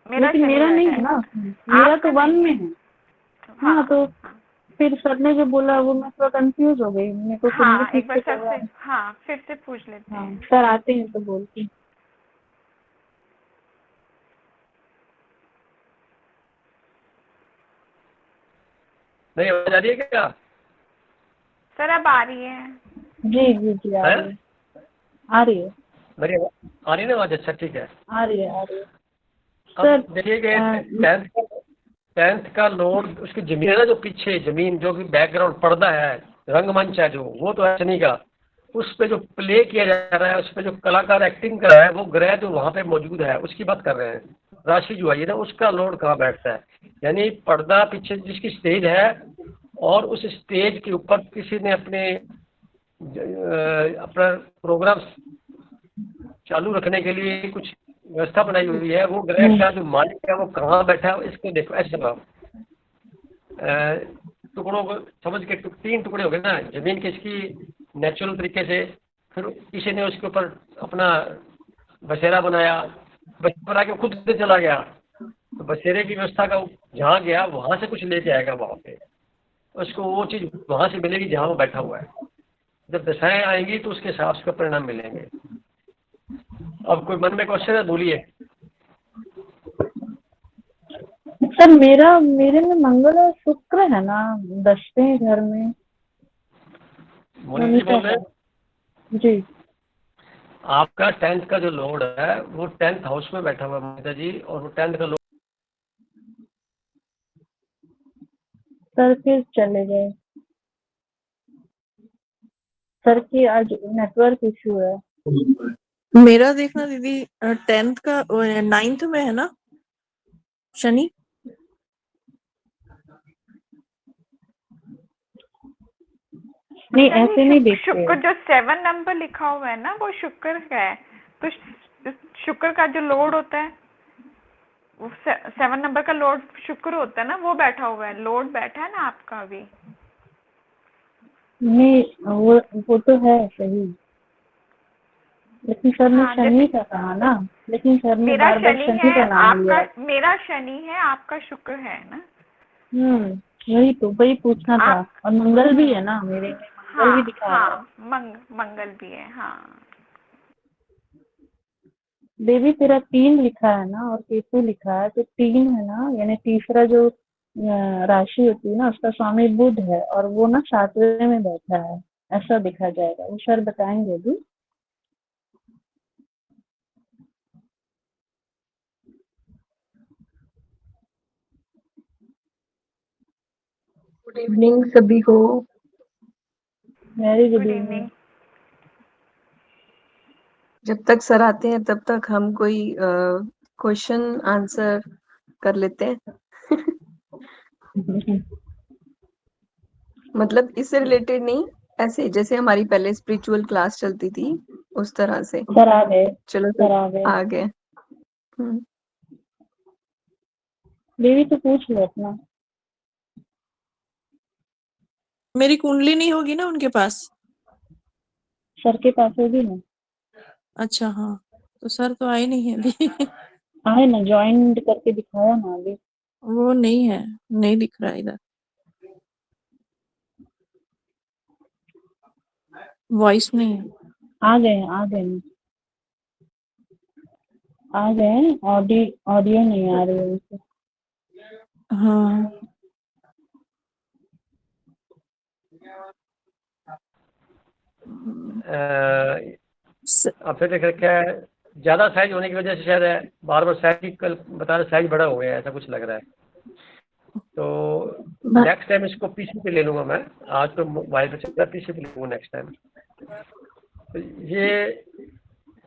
मेरा लेकिन शनि मेरा नहीं है बैठा ना, मेरा आपका तो 1 नहीं में है। है। हाँ हाँ तो फिर सर ने जो बोला वो मैं थोड़ा कंफ्यूज हो गई, मेरे को कुंडली हाँ, ठीक एक बार से सर करवा। से, हाँ फिर से पूछ लेते हाँ हैं। सर आते हैं तो बोलती। नहीं आवाज आ रही है क्या? सर अब आ रही है। जी आ है रही है, आ रही है, मेरी आ रही है ना आवाज? अच्छा ठीक है। आ रही है, आ रही है। अब सर देखिए कि 10th का लोड उसकी जमीन है ना, जो पीछे जमीन, जो कि बैकग्राउंड पर्दा है, रंगमंच है, जो वो तो है शनि का। उस पे जो प्ले किया जा रहा है, उस पे जो कलाकार एक्टिंग कर रहा है, वो ग्रह जो वहाँ पे मौजूद है उसकी बात कर रहे हैं। राशि जो है ना, उसका लोड कहाँ बैठता है, यानी पर्दा पीछे जिसकी स्टेज है, और उस स्टेज के ऊपर किसी ने अपना प्रोग्राम चालू रखने के लिए कुछ व्यवस्था बनाई हुई है। वो ग्रह का जो मालिक है वो कहाँ बैठा है, इसको देखो। ऐसे जनाब, टुकड़ों को समझ के 3 टुकड़े हो गए ना जमीन के, इसकी नेचुरल तरीके से। फिर किसी ने उसके ऊपर अपना बसेरा बनाया, बसेरा बना के खुद से चला गया, तो बसेरे की व्यवस्था का जहाँ गया वहाँ से कुछ लेके आएगा वहाँ पे, उसको वो चीज़ वहाँ से मिलेगी जहाँ वो बैठा हुआ है। जब दशाएं आएंगी तो उसके हिसाब से परिणाम मिलेंगे। अब कोई मन में क्वेश्चन है, बोलिए। सर मेरे में मंगल और शुक्र है ना 10वें घर में। मोनी जी बोल रहे हैं। जी आपका 10th का जो लॉर्ड है वो 10th हाउस में बैठा हुआ है मोनिका जी, और वो 10th का लॉर्ड। सर फिर चले गए, सर की आज नेटवर्क इशू है। मेरा देखना दीदी 10th का 9th में है ना शनि। नहीं ऐसे नहीं देखते। शुक्र जो 7 नंबर लिखा हुआ है ना, वो शुक्र है। तो शुक्र का जो लॉर्ड होता है, वो 7 नंबर का लॉर्ड शुक्र होता है ना, वो बैठा हुआ है। लॉर्ड बैठा है ना आपका अभी। नहीं वो तो है सही। लेकिन सर ने हाँ, शनि का कहा ना, लेकिन सर ने मेरा बार बार शनि शनि है, का नाम लिया। आपका मेरा शनि है, आपका शुक्र है ना। वही तो, वही पूछना था। आप और मंगल भी है ना, मेरे में मंगल भी हाँ दिखा रहा है। हाँ, मंगल भी है, हाँ। देवी तेरा 3 लिखा है ना और केतु लिखा है, तो 3 है ना, यानी तीसरा जो राशि होती है ना, उसका स्वामी बुध है और वो ना 7वें में बैठा है, ऐसा दिखा जाएगा। वो सर बताएंगे अभी। गुड इवनिंग सभी को। Very good good evening. Evening. जब तक सर आते हैं तब तक हम कोई क्वेश्चन आंसर कर लेते हैं। मतलब इससे रिलेटेड नहीं, ऐसे जैसे हमारी पहले स्पिरिचुअल क्लास चलती थी उस तरह से। सर आ गए, चलो सर आ गए। आ गए। देवी तो पूछ लो अपना। मेरी कुंडली नहीं होगी ना उनके पास? सर के पास होगी ना। अच्छा हाँ, तो सर तो आए नहीं है अभी। आए ना, ज्वाइन करके दिखाया ना अभी। वो नहीं है, नहीं दिख रहा है इधर। वॉइस नहीं है। आ गए, आ गए, आ गए। ऑडियो नहीं आ रही है उनसे। हाँ अब फिर क्या है, ज़्यादा साइज होने की वजह से शायद है, बार बार साइज, कल बता रहे साइज बड़ा हो गया है, ऐसा कुछ लग रहा है। तो नेक्स्ट टाइम इसको पीसी पे ले लूँगा मैं, आज तो मोबाइल पे चल रहा है, पीसी पे ले लूँगा नेक्स्ट टाइम। तो ये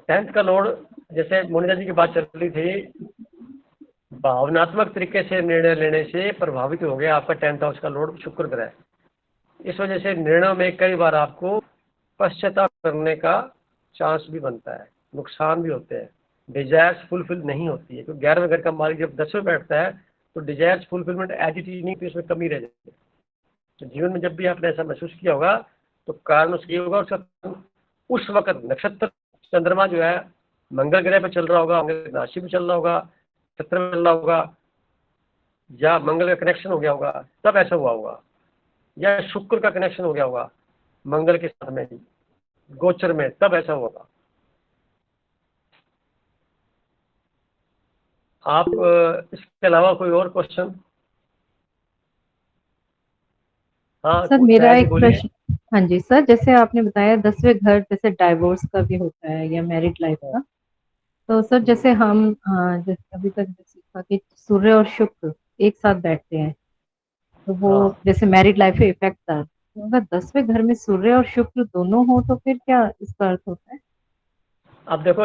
10th का लोड, जैसे मोनिका जी की बात चल रही थी, भावनात्मक तरीके से निर्णय लेने से प्रभावित हो गया आपका 10th हाउस का लोड शुक्र ग्रह। इस वजह से निर्णयों में कई बार आपको पश्चाताप करने का चांस भी बनता है, नुकसान भी होते हैं, डिजायर्स फुलफिल नहीं होती है, क्योंकि 11वें घर का मालिक जब 10वें बैठता है तो desires fulfilment as it is नहीं, तो इसमें कमी रह जाती है। तो जीवन में जब भी आपने ऐसा महसूस किया होगा तो कारण उसका ये होगा, उसका उस वक्त नक्षत्र चंद्रमा जो है मंगल ग्रह पे चल रहा होगा, मंगल राशि पे चल रहा होगा, नक्षत्र में चल रहा होगा, या मंगल का कनेक्शन हो गया होगा, तब ऐसा हुआ होगा, या शुक्र का कनेक्शन हो गया होगा मंगल के साथ में ही गोचर में, तब ऐसा होगा। आप इसके अलावा कोई और क्वेश्चन? हाँ सर मेरा दया जी एक बोलिए। प्रश्न। हाँ जी सर, जैसे आपने बताया 10वें घर जैसे डाइवोर्स का भी होता है या मैरिड लाइफ का, तो सर जैसे हम जैसे अभी तक सीखा कि सूर्य और शुक्र एक साथ बैठते हैं, तो वो हाँ, जैसे मैरिड लाइफ पे इफेक्ट था, तो अगर 10वें घर में सूर्य और शुक्र दोनों हो तो फिर क्या इसका अर्थ होता है? अब देखो,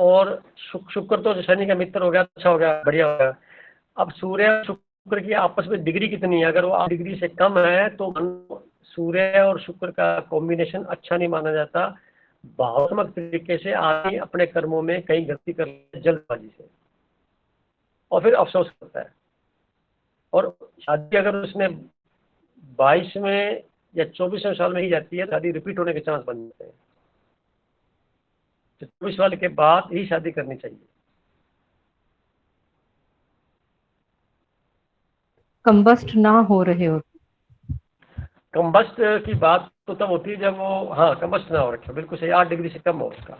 और शुक्र तो शनि का मित्र हो गया, अच्छा हो गया, बढ़िया हो गया। अब सूर्य और शुक्र की आपस में डिग्री कितनी है, अगर वो 8 डिग्री से कम है तो सूर्य और शुक्र का कॉम्बिनेशन अच्छा नहीं माना जाता। भावनात्मक तरीके से आदमी अपने कर्मों में कहीं गलती कर लेता है जल्दबाजी से, और फिर अफसोस करता है। और शादी अगर उसने 22वें या 24वें साल में ही जाती है, शादी रिपीट होने के चांस बन जाते हैं। तो 24 साल के बाद ही शादी करनी चाहिए। कंबस्ट ना हो रहे हो? कंबस्ट की बात तो तब होती है जब वो, हाँ, कंबस्ट ना हो रखे, बिल्कुल सही, 8 डिग्री से कम हो उसका,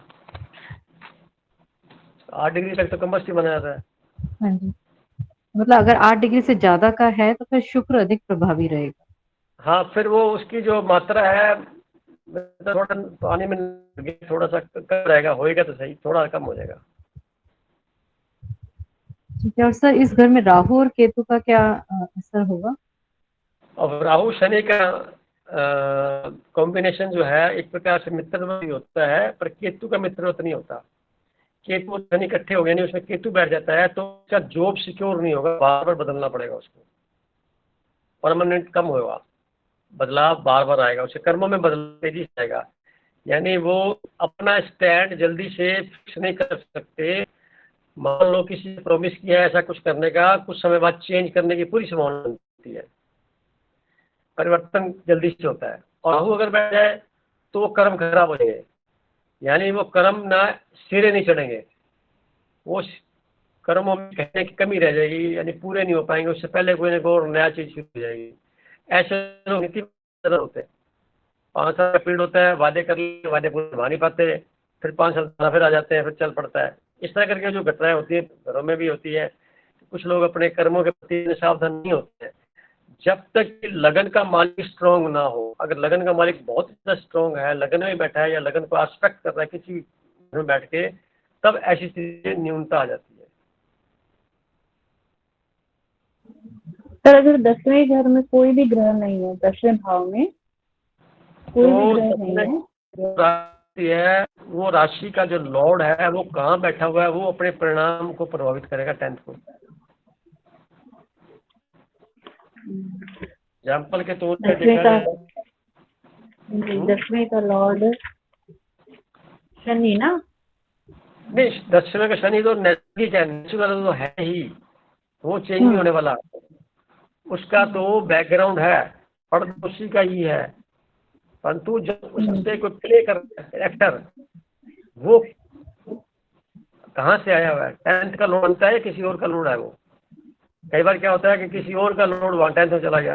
8 डिग्री तक तो कंबस्ट ही माना जाता है। हाँ जी, मतलब अगर 8 डिग्री से ज्यादा का है तो फिर शुक्र अधिक प्रभावी रहेगा। हाँ, फिर वो उसकी जो मात्रा है, मतलब थोड़ा पानी में थोड़ा सा कम रहेगा, होएगा तो सही, थोड़ा कम हो जाएगा। ठीक है। और सर इस घर में राहु और केतु का क्या असर होगा? और राहु शनि का कॉम्बिनेशन जो है एक प्रकार से मित्रवत ही होता है, पर केतु का मित्रवत नहीं होता। केतु और शनि इकट्ठे हो गए, नहीं उसमें केतु बैठ जाता है तो उसका जॉब सिक्योर नहीं होगा, बार बार बदलना पड़ेगा उसको, परमानेंट कम होगा, बदलाव बार बार आएगा, उसके कर्मों में बदलाव तेजी से आएगा। यानी वो अपना स्टैंड जल्दी से फिक्स नहीं कर सकते। मान लो किसी ने प्रॉमिस किया है ऐसा कुछ करने का, कुछ समय बाद चेंज करने की पूरी संभावना होती है, परिवर्तन जल्दी से होता है। और राहु अगर बैठ जाए तो वो कर्म खराब हो जाएंगे, यानी वो कर्म ना सिरे नहीं चढ़ेंगे, वो कर्मों में कहने की कमी रह जाएगी, यानी पूरे नहीं हो पाएंगे, उससे पहले कोई ना कोई और नया चीज शुरू हो जाएगी। ऐसे लोग नीति होते हैं, 5 साल का पीरियड होता है, वादे कर ले, वादे पूरे निभा नहीं पाते, फिर 5 साल फिर आ जाते हैं, फिर चल पड़ता है। इस तरह करके जो घटनाएं होती है घरों में भी होती है। कुछ लोग अपने कर्मों के प्रति सावधान नहीं होते हैं। जब तक कि लगन का मालिक स्ट्रांग ना हो, अगर लगन का मालिक बहुत ज़्यादा स्ट्रांग है, लगन में बैठा है या लगन को आस्पेक्ट कर रहा है किसी में बैठ के, तब ऐसी चीजें न्यूनता आ जाती है। पर अगर 10वें घर में कोई भी ग्रह नहीं है, 10वें भाव में कोई भी ग्रह नहीं है, जो राशि है वो राशि का जो लॉर्ड है वो कहाँ बैठा हुआ है, वो अपने परिणाम को प्रभावित करेगा 10th को। एग्जाम्पल के तौर पर 10वें देखा का जाए 10वें का लॉर्ड शनि ना। नहीं, 10वें का शनि तो नेचुरल तो है ही, वो चेंज नहीं होने वाला। उसका तो बैकग्राउंड है, पर्दा उसी का ही है, परंतु जब उससे कोई प्ले कर एक्टर, वो कहाँ से आया हुआ है, 10th का लोड बनता है, किसी और का लोड है वो। कई बार क्या होता है कि किसी और का लोड वहाँ 10th में चला गया,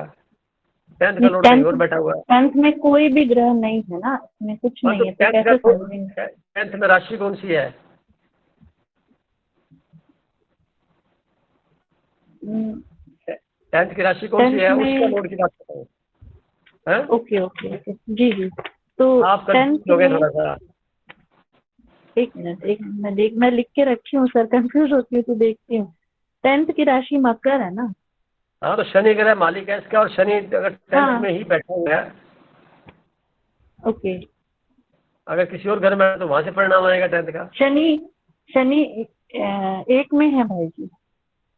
10th का लोड कहीं और बैठा हुआ है। 10th में कोई भी ग्रह नहीं है ना, इसमें कुछ नहीं है, तो कैसे समझेंगे? 10th में राशि कौन सी है? 10th की राशि कौन सी है, उसका लोड की बात कर रहा हूँ। ओके ओके ओके, जी जी। तो आप 10th लोगे में थोड़ा सा, एक मिनट मैं लिख के रखी हूँ सर, कंफ्यूज होती हूँ तो देखती हूँ। 10th की राशि मकर है ना? हाँ, तो शनि ग्रह मालिक है इसका, और शनि अगर 10th में ही बैठा हुआ है, ओके। अगर किसी और घर में है तो वहां से परिणाम आएगा 10th का। शनि 1 में है भाई जी।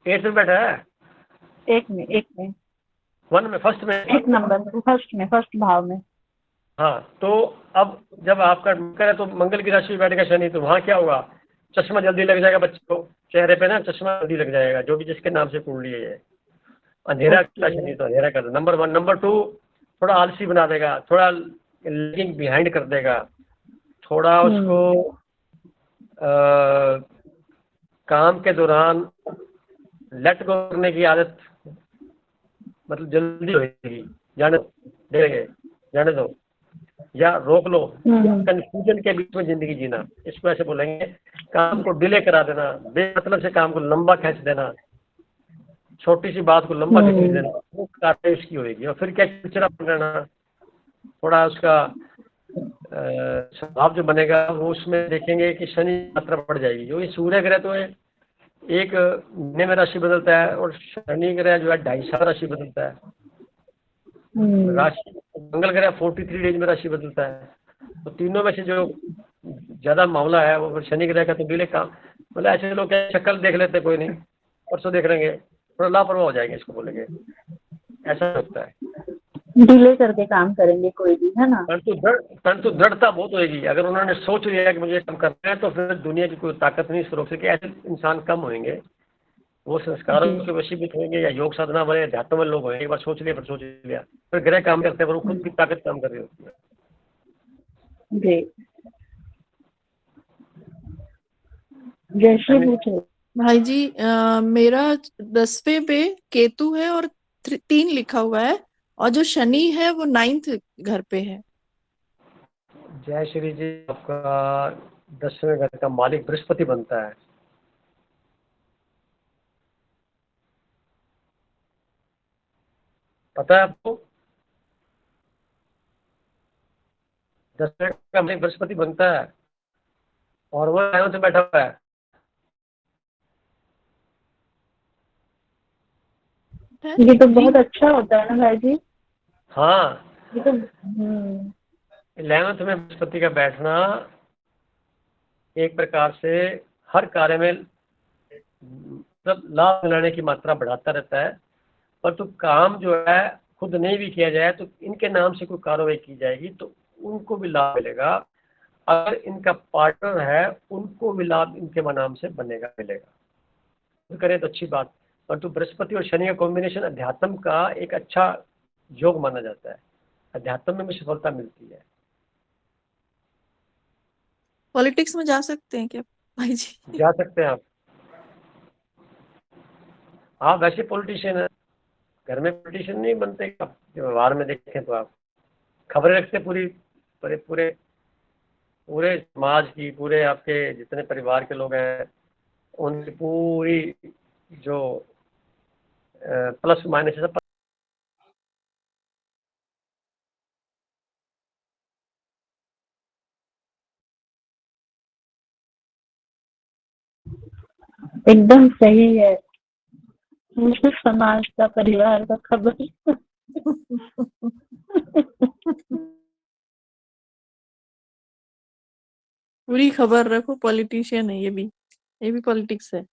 8th में बैठा है, 1 में 1 में, फर्स्ट में, 1 नंबर फर्स्ट भाव में। हाँ। तो अब जब आपका मकर है तो मंगल की राशि में बैठेगा शनि, तो वहाँ क्या होगा, चश्मा जल्दी लग जाएगा बच्चे को, चेहरे पे ना चश्मा जल्दी लग जाएगा, जो भी जिसके नाम से कुंडली है ये। अंधेरा का शनि तो अंधेरा कर, नंबर 1। नंबर 2, थोड़ा आलसी बना देगा, थोड़ा लैगिंग बिहाइंड कर देगा, थोड़ा उसको काम के दौरान लेट गो करने की आदत, मतलब जल्दी होगी, जाने देंगे, जाने दो या रोक लो, कंफ्यूजन के बीच में जिंदगी जीना, इसको ऐसे बोलेंगे। काम को डिले करा देना, बेमतलब से काम को लंबा खींच देना, छोटी सी बात को लंबा खींच देना, वो कार्य इसकी होगी। और फिर क्या, चिड़चिड़ापन रहना, थोड़ा उसका स्वभाव जो बनेगा वो उसमें देखेंगे कि शनि मात्रा बढ़ जाएगी। जो ये सूर्य ग्रह तो है एक महीने में राशि बदलता है, और शनि ग्रह जो है 2.5 साल राशि बदलता है। राशि मंगल ग्रह 43 डेज में राशि बदलता है। तो तीनों में से जो ज्यादा मामला है वो शनि ग्रह का। तो डिले काम, मतलब ऐसे लोग क्या शक्ल देख लेते, कोई नहीं परसों देख लेंगे, थोड़ा लापरवाह हो जाएंगे, इसको बोलेंगे, ऐसा होता है। डिले करके काम करेंगे कोई भी, है ना? परंतु दृढ़ता बहुत होगी। अगर उन्होंने सोच लिया कि मुझे काम करना है, तो फिर दुनिया की कोई ताकत नहीं रोक सके। ऐसे इंसान कम होंगे, वो संस्कारों के वशीभूत होंगे या योग साधना वाले अध्यात्म में लोग होंगे। एक बार सोच लिया फिर ग्रह काम करते हैं, पर वो खुद की ताकत काम कर रही होती है। जी, जयश्री पूछो। भाई जी मेरा 10वें पे केतु है और 3 लिखा हुआ है, और जो शनि है वो 9th घर पे है। जय श्री जी, आपका 10वें घर का मालिक बृहस्पति बनता है। पता है आपको? 10वें का मालिक बृहस्पति बनता है और वो 9th में बैठा हुआ है। ये तो बहुत अच्छा होता है ना भाई जी। हाँ, ये तो 11th में बृहस्पति का बैठना एक प्रकार से हर कार्य में मतलब लाभ मिलाने की मात्रा बढ़ाता रहता है। पर तो काम जो है खुद नहीं भी किया जाए तो इनके नाम से कोई कार्रवाई की जाएगी तो उनको भी लाभ मिलेगा। अगर इनका पार्टनर है उनको भी लाभ इनके नाम से मिलेगा। तो करें तो अच्छी बात। परंतु बृहस्पति और शनि का कॉम्बिनेशन अध्यात्म का एक अच्छा योग माना जाता है। अध्यात्म में भी सफलता मिलती है। पॉलिटिक्स में जा सकते हैं क्या भाई जी? जा सकते हैं आप। आप वैसे पॉलिटिशियन है, घर में पॉलिटिशियन नहीं बनते आप। व्यवहार में देखें तो आप खबरें रखते पूरी, पूरे पूरे पूरे समाज की, पूरे आपके जितने परिवार के लोग हैं उनकी पूरी जो प्लस माइनस है सब। एकदम सही है। मुझे समाज का, परिवार का खबर पूरी खबर रखो, पॉलिटिशियन है ये भी पॉलिटिक्स है।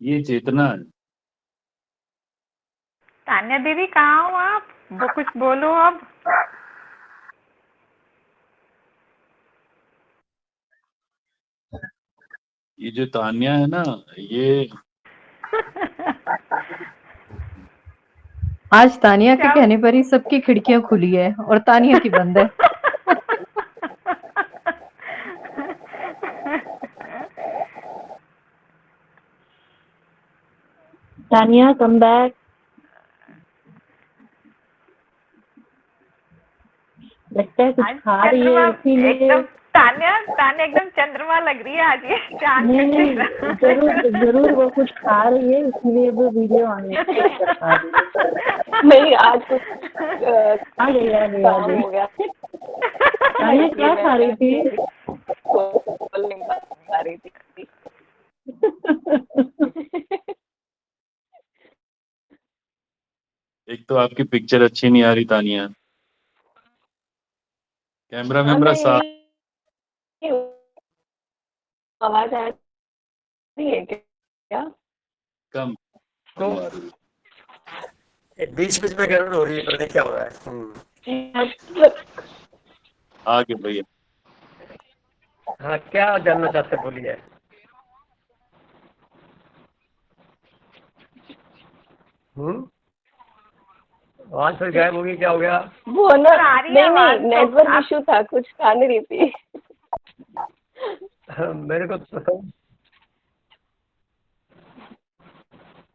ये चेतना है। तान्या दीदी कहाँ हो आप? वो कुछ बोलो अब। ये जो तान्या है ना, ये आज तानिया के क्या? कहने पर ही सबकी खिड़कियां खुली है और तानिया की बंद है। Tania come back. लगता है कुछ आज खा रही है चंद्रमा इसीलिए। एकदम, तान्या तान्या एकदम चंद्रमा लग रही है आज ये चांद नहीं का नहीं, चेहरा। जरूर जरूर वो कुछ खा रही है इसलिए वो वीडियो ऑन कर पा रही है। नहीं, आज कुछ आ गई आ गई आ काम गई। हो गया। तानिया क्या खा रही थी? बोल नहीं पा रही थी। एक तो आपकी पिक्चर अच्छी नहीं आ रही तानिया, कैमरा वैमरा साफ आवाज आ रही है क्या? कम तो आ रही है। बीच बीच में गड़बड़ हो रही है, पता नहीं क्या हो रहा है। आगे भैया। हाँ, क्या जानना चाहते हैं, बोलिए। आवाज फिर गायब हो गई, क्या हो गया? वो ना, आ रही है नहीं आवाज नहीं, तो नेटवर्क आप- इशू था, कुछ खा नहीं रही थी। मेरे को तो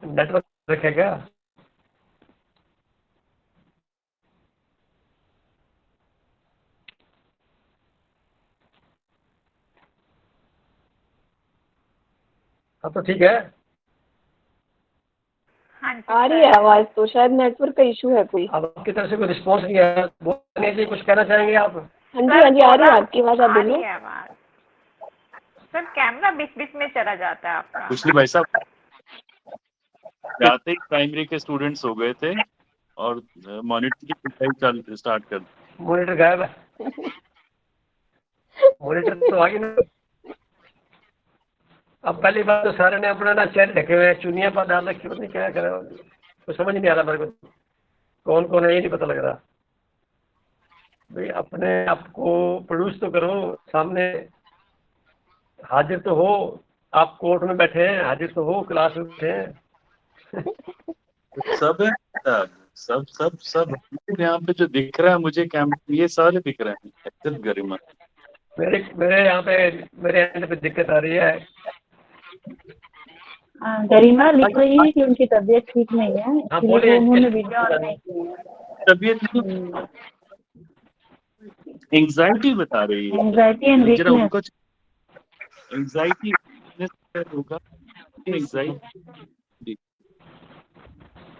नेटवर्क रखेगा। अब तो ठीक है। हाँ जी आ रही सर। है आवाज, तो शायद नेटवर्क का इशू है कोई। अब आपकी तरफ से कोई रिस्पॉन्स नहीं है, बोलने से कुछ कहना चाहेंगे आप? हाँ जी हाँ जी, आ रही है आपकी आवाज, आप आ बोलो। रही है आवाज। सर कैमरा बीच बीच में चला जाता है आपका। कुछ नहीं भाई साहब, जाते ही प्राइमरी के स्टूडेंट्स हो गए थे और मॉनिटर की पिटाई स्टार्ट कर दी। मॉनिटर गायब है। मॉनिटर तो आ गई ना। अब पहली बार तो सारे ने अपना ना चेहरे ढके हुए, चुनिया पर डाल रखी, पता नहीं क्या करे, कुछ समझ नहीं आ रहा मेरे को कौन कौन है, ये नहीं पता लग रहा। भाई अपने आप को प्रोड्यूस तो करो, सामने हाजिर तो हो। आप कोर्ट में बैठे हैं, हाजिर तो हो, क्लास में बैठे हैं। सब है, सब सब सब यहाँ पे जो दिख रहा है मुझे कैमरा, ये सारे दिख रहे हैं एक्सेप्ट गरिमा। मेरे यहाँ पे, मेरे एंड पे दिक्कत आ रही है। गरिमा लिख रही है कि उनकी तबीयत ठीक नहीं है, हाँ, इसलिए बोलिए। वो उन्होंने वीडियो ऑन नहीं की है। तबीयत नहीं, एंजाइटी बता रही है। एंजाइटी एंड जरा वीकनेस। उनको एंजाइटी होगा, एंजाइटी।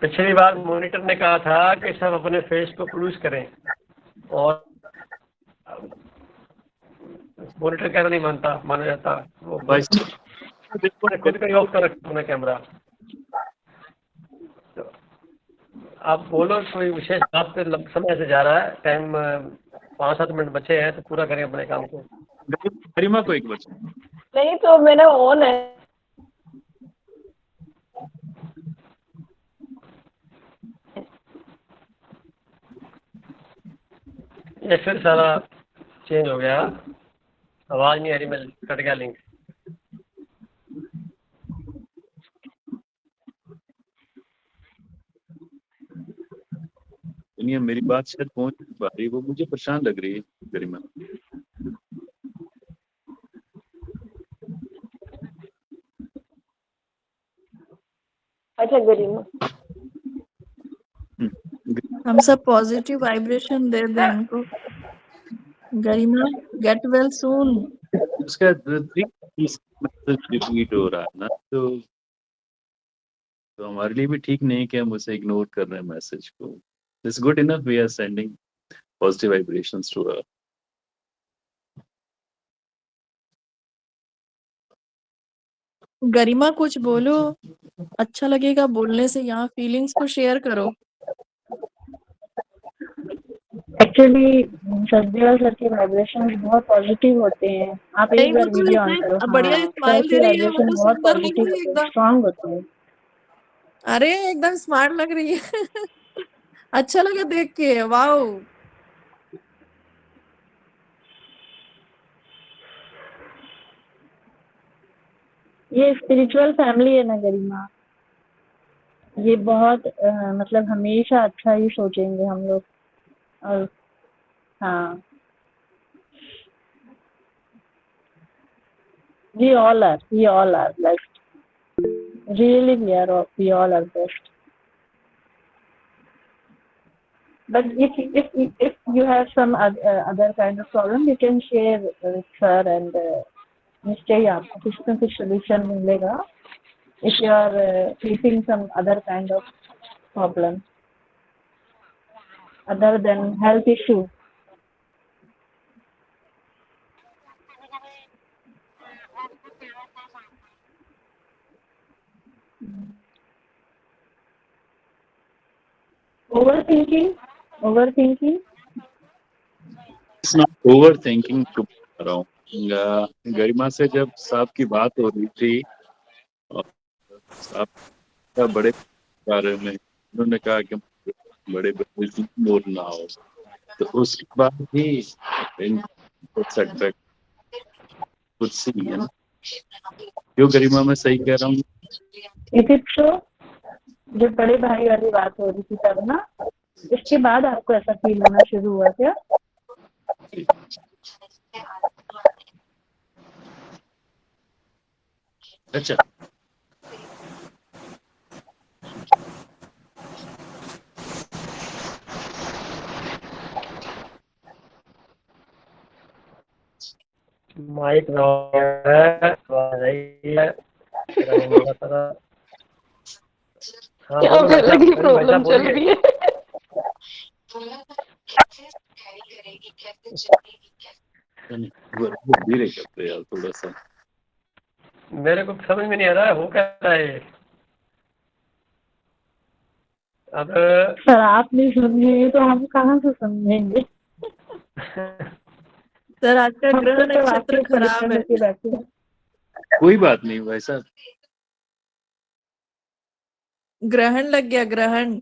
पिछली बार मॉनिटर ने कहा था कि सब अपने फेस को प्रोड्यूस करें, और मॉनिटर कहना नहीं माना जाता। वो खुद का ही ऑफ कर रखा अपना कैमरा। तो आप बोलो, कोई विशेष बात पे समय से जा रहा है, टाइम 5-7 मिनट बचे हैं, तो पूरा करें अपने काम को। गरिमा को एक बच्चा नहीं तो मेरा ऑन है। ये फिर सारा चेंज हो गया, आवाज नहीं आ रही, मैं कट गया लिंक। दुनिया मेरी बात शायद पहुंच नहीं पा रही, वो मुझे परेशान लग रही है गरिमा। अच्छा गरिमा, हम सब पॉजिटिव वाइब्रेशन दे दें उनको। गरिमा गेट वेल सून। उसका मैसेज रिपीट हो रहा है ना, तो हमारे लिए भी ठीक नहीं कि हम उसे इग्नोर कर रहे हैं मैसेज को। It's good enough we are sending positive vibrations to her. Garima कुछ बोलो, अच्छा लगेगा बोलने से, यहाँ फीलिंग्स को शेयर करो। एक्चुअली सर के वाइब्रेशन बहुत पॉजिटिव होते हैं। आप नहीं एक वो बार तो वीडियो ऑन इतने करो। बढ़िया हाँ, सर स्माइल दे के रही है, वो वाइब्रेशन तो बहुत सुंदर लग पॉजिटिव रही है होते हैं, एकदम। स्ट्रांग होते हैं। अरे एकदम स्मार्ट लग रही है। अच्छा लगा देख के, वाओ। ये स्पिरिचुअल फैमिली है ना गरिमा, ये बहुत मतलब हमेशा अच्छा ही सोचेंगे हम लोग। और हाँ, we all are blessed, really we all are blessed. But if you have some other kind of problem, you can share with sir and निश्चय आपको कुछ ना कुछ solution मिलेगा. If you are facing some other kind of problem other than health issue. Overthinking. It's not overthinking to रहा हूँ। गरिमा से जब साहब की बात हो रही थी और साहब का बड़े बारे में उन्होंने कहा कि बड़े बोलना हो, तो उसके बाद ही सेटबैक कुछ सी है ना। क्यों गरिमा मैं सही कह रहा हूँ? जब बड़े भाई वाली बात हो रही थी तब ना, इसके बाद आपको ऐसा फील होना शुरू हुआ क्या? अच्छा, माइक है, हाँ यहाँ बोलो पे भाई अलग ही साहब प्रॉब्लम चल बोलिए। रही है। धीरे करते यार थोड़ा सा। मेरे को समझ में नहीं आ रहा है हो क्या रहा है। अब सर आप नहीं समझेंगे तो हम कहाँ से समझेंगे? सर आज का हम ग्रह तो सब नक्षत्र आपके खराब परेशान है। होके बैठे हैं। कोई बात नहीं भाई साहब, ग्रहण लग गया, ग्रहण।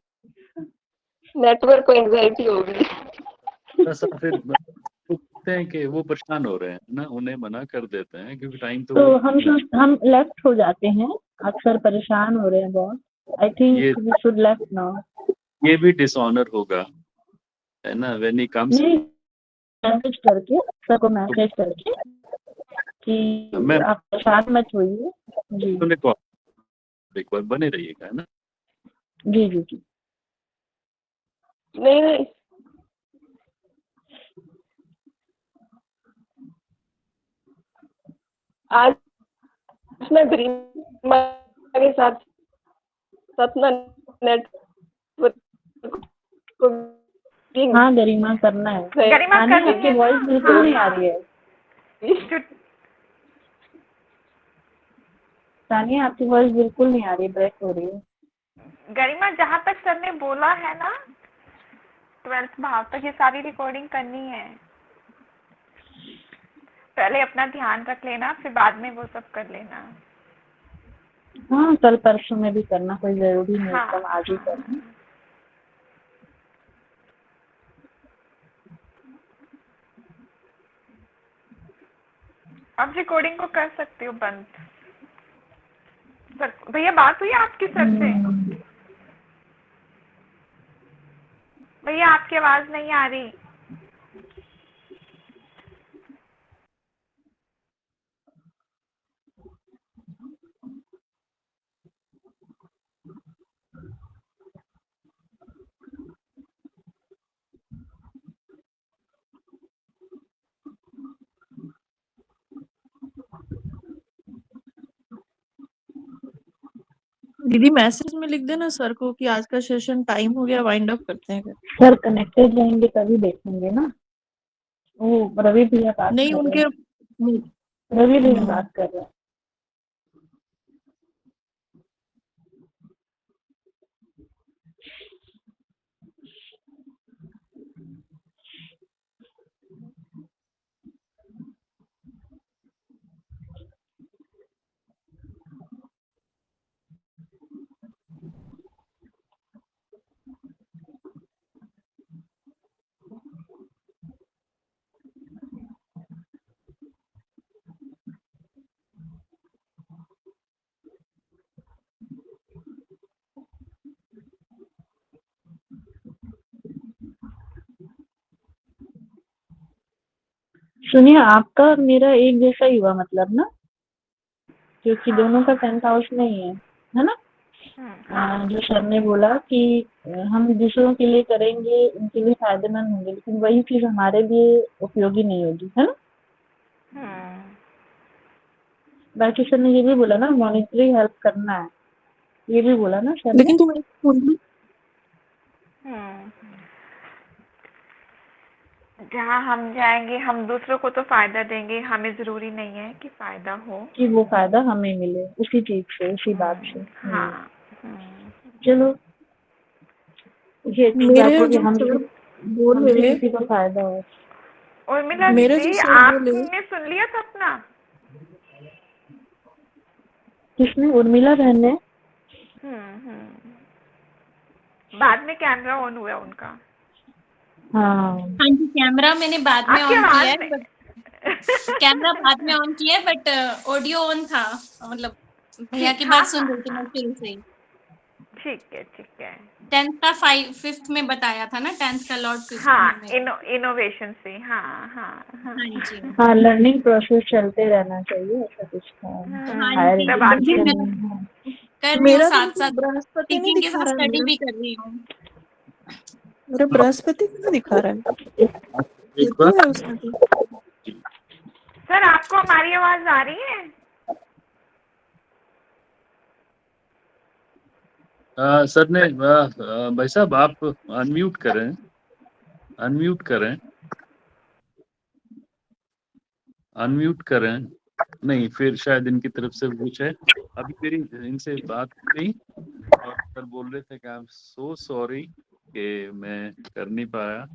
नेटवर्क को एंजाइटी होगी। थोड़ा सा फिर कहते हैं कि वो परेशान हो रहे हैं ना, उन्हें मना कर देते हैं क्योंकि टाइम तो तो हम लेफ्ट हो जाते हैं। अक्सर परेशान हो रहे हैं बहुत। I think we should left now. ये भी डिसऑनर होगा, है ना? व्हेन ही कम्स नहीं, मैसेज करके सर को मैसेज करके कि आप परेशान मत होइए। जी एक बार बने रहिएगा, है ना? जी जी जी। नहीं आज मैं गरिमा के साथ सपना नेटवर्क को हाँ गरिमा करना है। गरिमा आपकी वॉइस बिल्कुल नहीं आ रही है। तानिया आपकी वॉइस बिल्कुल नहीं आ रही, ब्रेक हो रही है। गरिमा जहाँ तक सर ने बोला है ना 12th भाव तक ये सारी रिकॉर्डिंग करनी है। पहले अपना ध्यान रख लेना, फिर बाद में वो सब कर लेना। हाँ कल परसों में भी करना कोई जरूरी नहीं, हाँ, एकदम आज ही करना। अब रिकॉर्डिंग को कर सकते हो बंद। सर भैया बात हुई आपकी सर से? भैया आपकी आवाज नहीं आ रही। दीदी मैसेज में लिख देना सर को कि आज का सेशन टाइम हो गया, वाइंड अप करते हैं। सर कनेक्टेड रहेंगे तभी देखेंगे ना। वो रवि भैया बात नहीं कर रहे उनके हैं, रवि भैया बात कर रहे हैं। सुनिए, आपका और मेरा एक जैसा ही हुआ मतलब ना, क्योंकि दोनों का 10th हाउस नहीं है ना। जो सर ने बोला कि हम दूसरों के लिए करेंगे, उनके लिए फायदेमंद होंगे, लेकिन वही चीज हमारे लिए उपयोगी नहीं होगी, है ना। बाकी सर ने ये भी बोला ना, मॉनिटरी हेल्प करना है, ये भी बोला ना सर ने। लेकिन तुम जहाँ हम जाएंगे हम दूसरों को तो फायदा देंगे, हमें जरूरी नहीं है कि फायदा हो, कि वो फायदा हमें मिले उसी चीज से, उसी बात से। हाँ। चलो ये अच्छी बात मेरे है कि जो हम सर बोल हमसे रहे किसी को फायदा हो। उर्मिला मेरे जो दीदी, सर बोले, आपने सुन लिया था अपना? किसने? उर्मिला बहन ने? बाद में कैमरा ऑन हुआ उनका। हाँ जी, कैमरा मैंने बाद में आपकी ऑन किया आवाज है, नहीं। बट कैमरा बाद में ऑन किया है, बट ऑडियो ऑन था। मतलब भैया की हाँ, बात सुन हाँ, रही थी मैं शुरू से ही। ठीक है। 10th का 5th में बताया था ना, 10th का लॉर्ड 5th हाँ, में। इनोवेशन से। हाँ। हाँ जी, हाँ, लर्निंग प्रोसेस चलते रहना चाहिए, ऐसा कुछ हाँ हायर जी, तब आपकी मैं एजुकेशन। कर रही हूँ मेरा साथ तो साथ, बृहस्पति नहीं टीचिंग के दिखा साथ रहा है। स्टडी भी कर रही हूँ। मेरा बृहस्पति क्यों दिखा रहा है? एक बार केतु है उसमें तो। सर, आपको हमारी आवाज आ रही है? सर ने भाई साहब आप अनम्यूट करें, अनम्यूट करें। नहीं, फिर शायद इनकी तरफ से कुछ है। अभी मेरी इनसे बात हुई और सर बोल रहे थे कि आई एम सो सॉरी कि मैं कर नहीं पाया,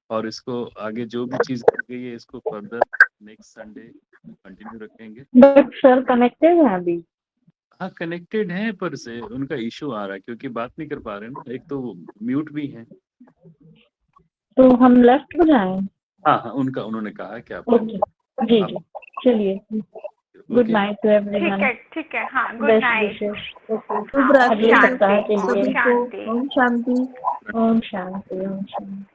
और इसको आगे जो भी चीज कर गई है इसको फर्दर नेक्स्ट संडे कंटिन्यू रखेंगे। बट सर कनेक्टेड है अभी। हाँ, कनेक्टेड हैं, पर से उनका इशू आ रहा है क्योंकि बात नहीं कर पा रहे ना, एक तो म्यूट भी है। तो हम लेफ्ट हो जाएं? हाँ, उन्होंने कहा कि आप ओके, जी चलिए। Good night to everyone. ठीक है। हाँ, good best night. Wishes. Okay, शुभ रात्रि अगले सप्ताह के लिए। सभी को। शांति। ओम शांति। ओम शांति, ओम शांति।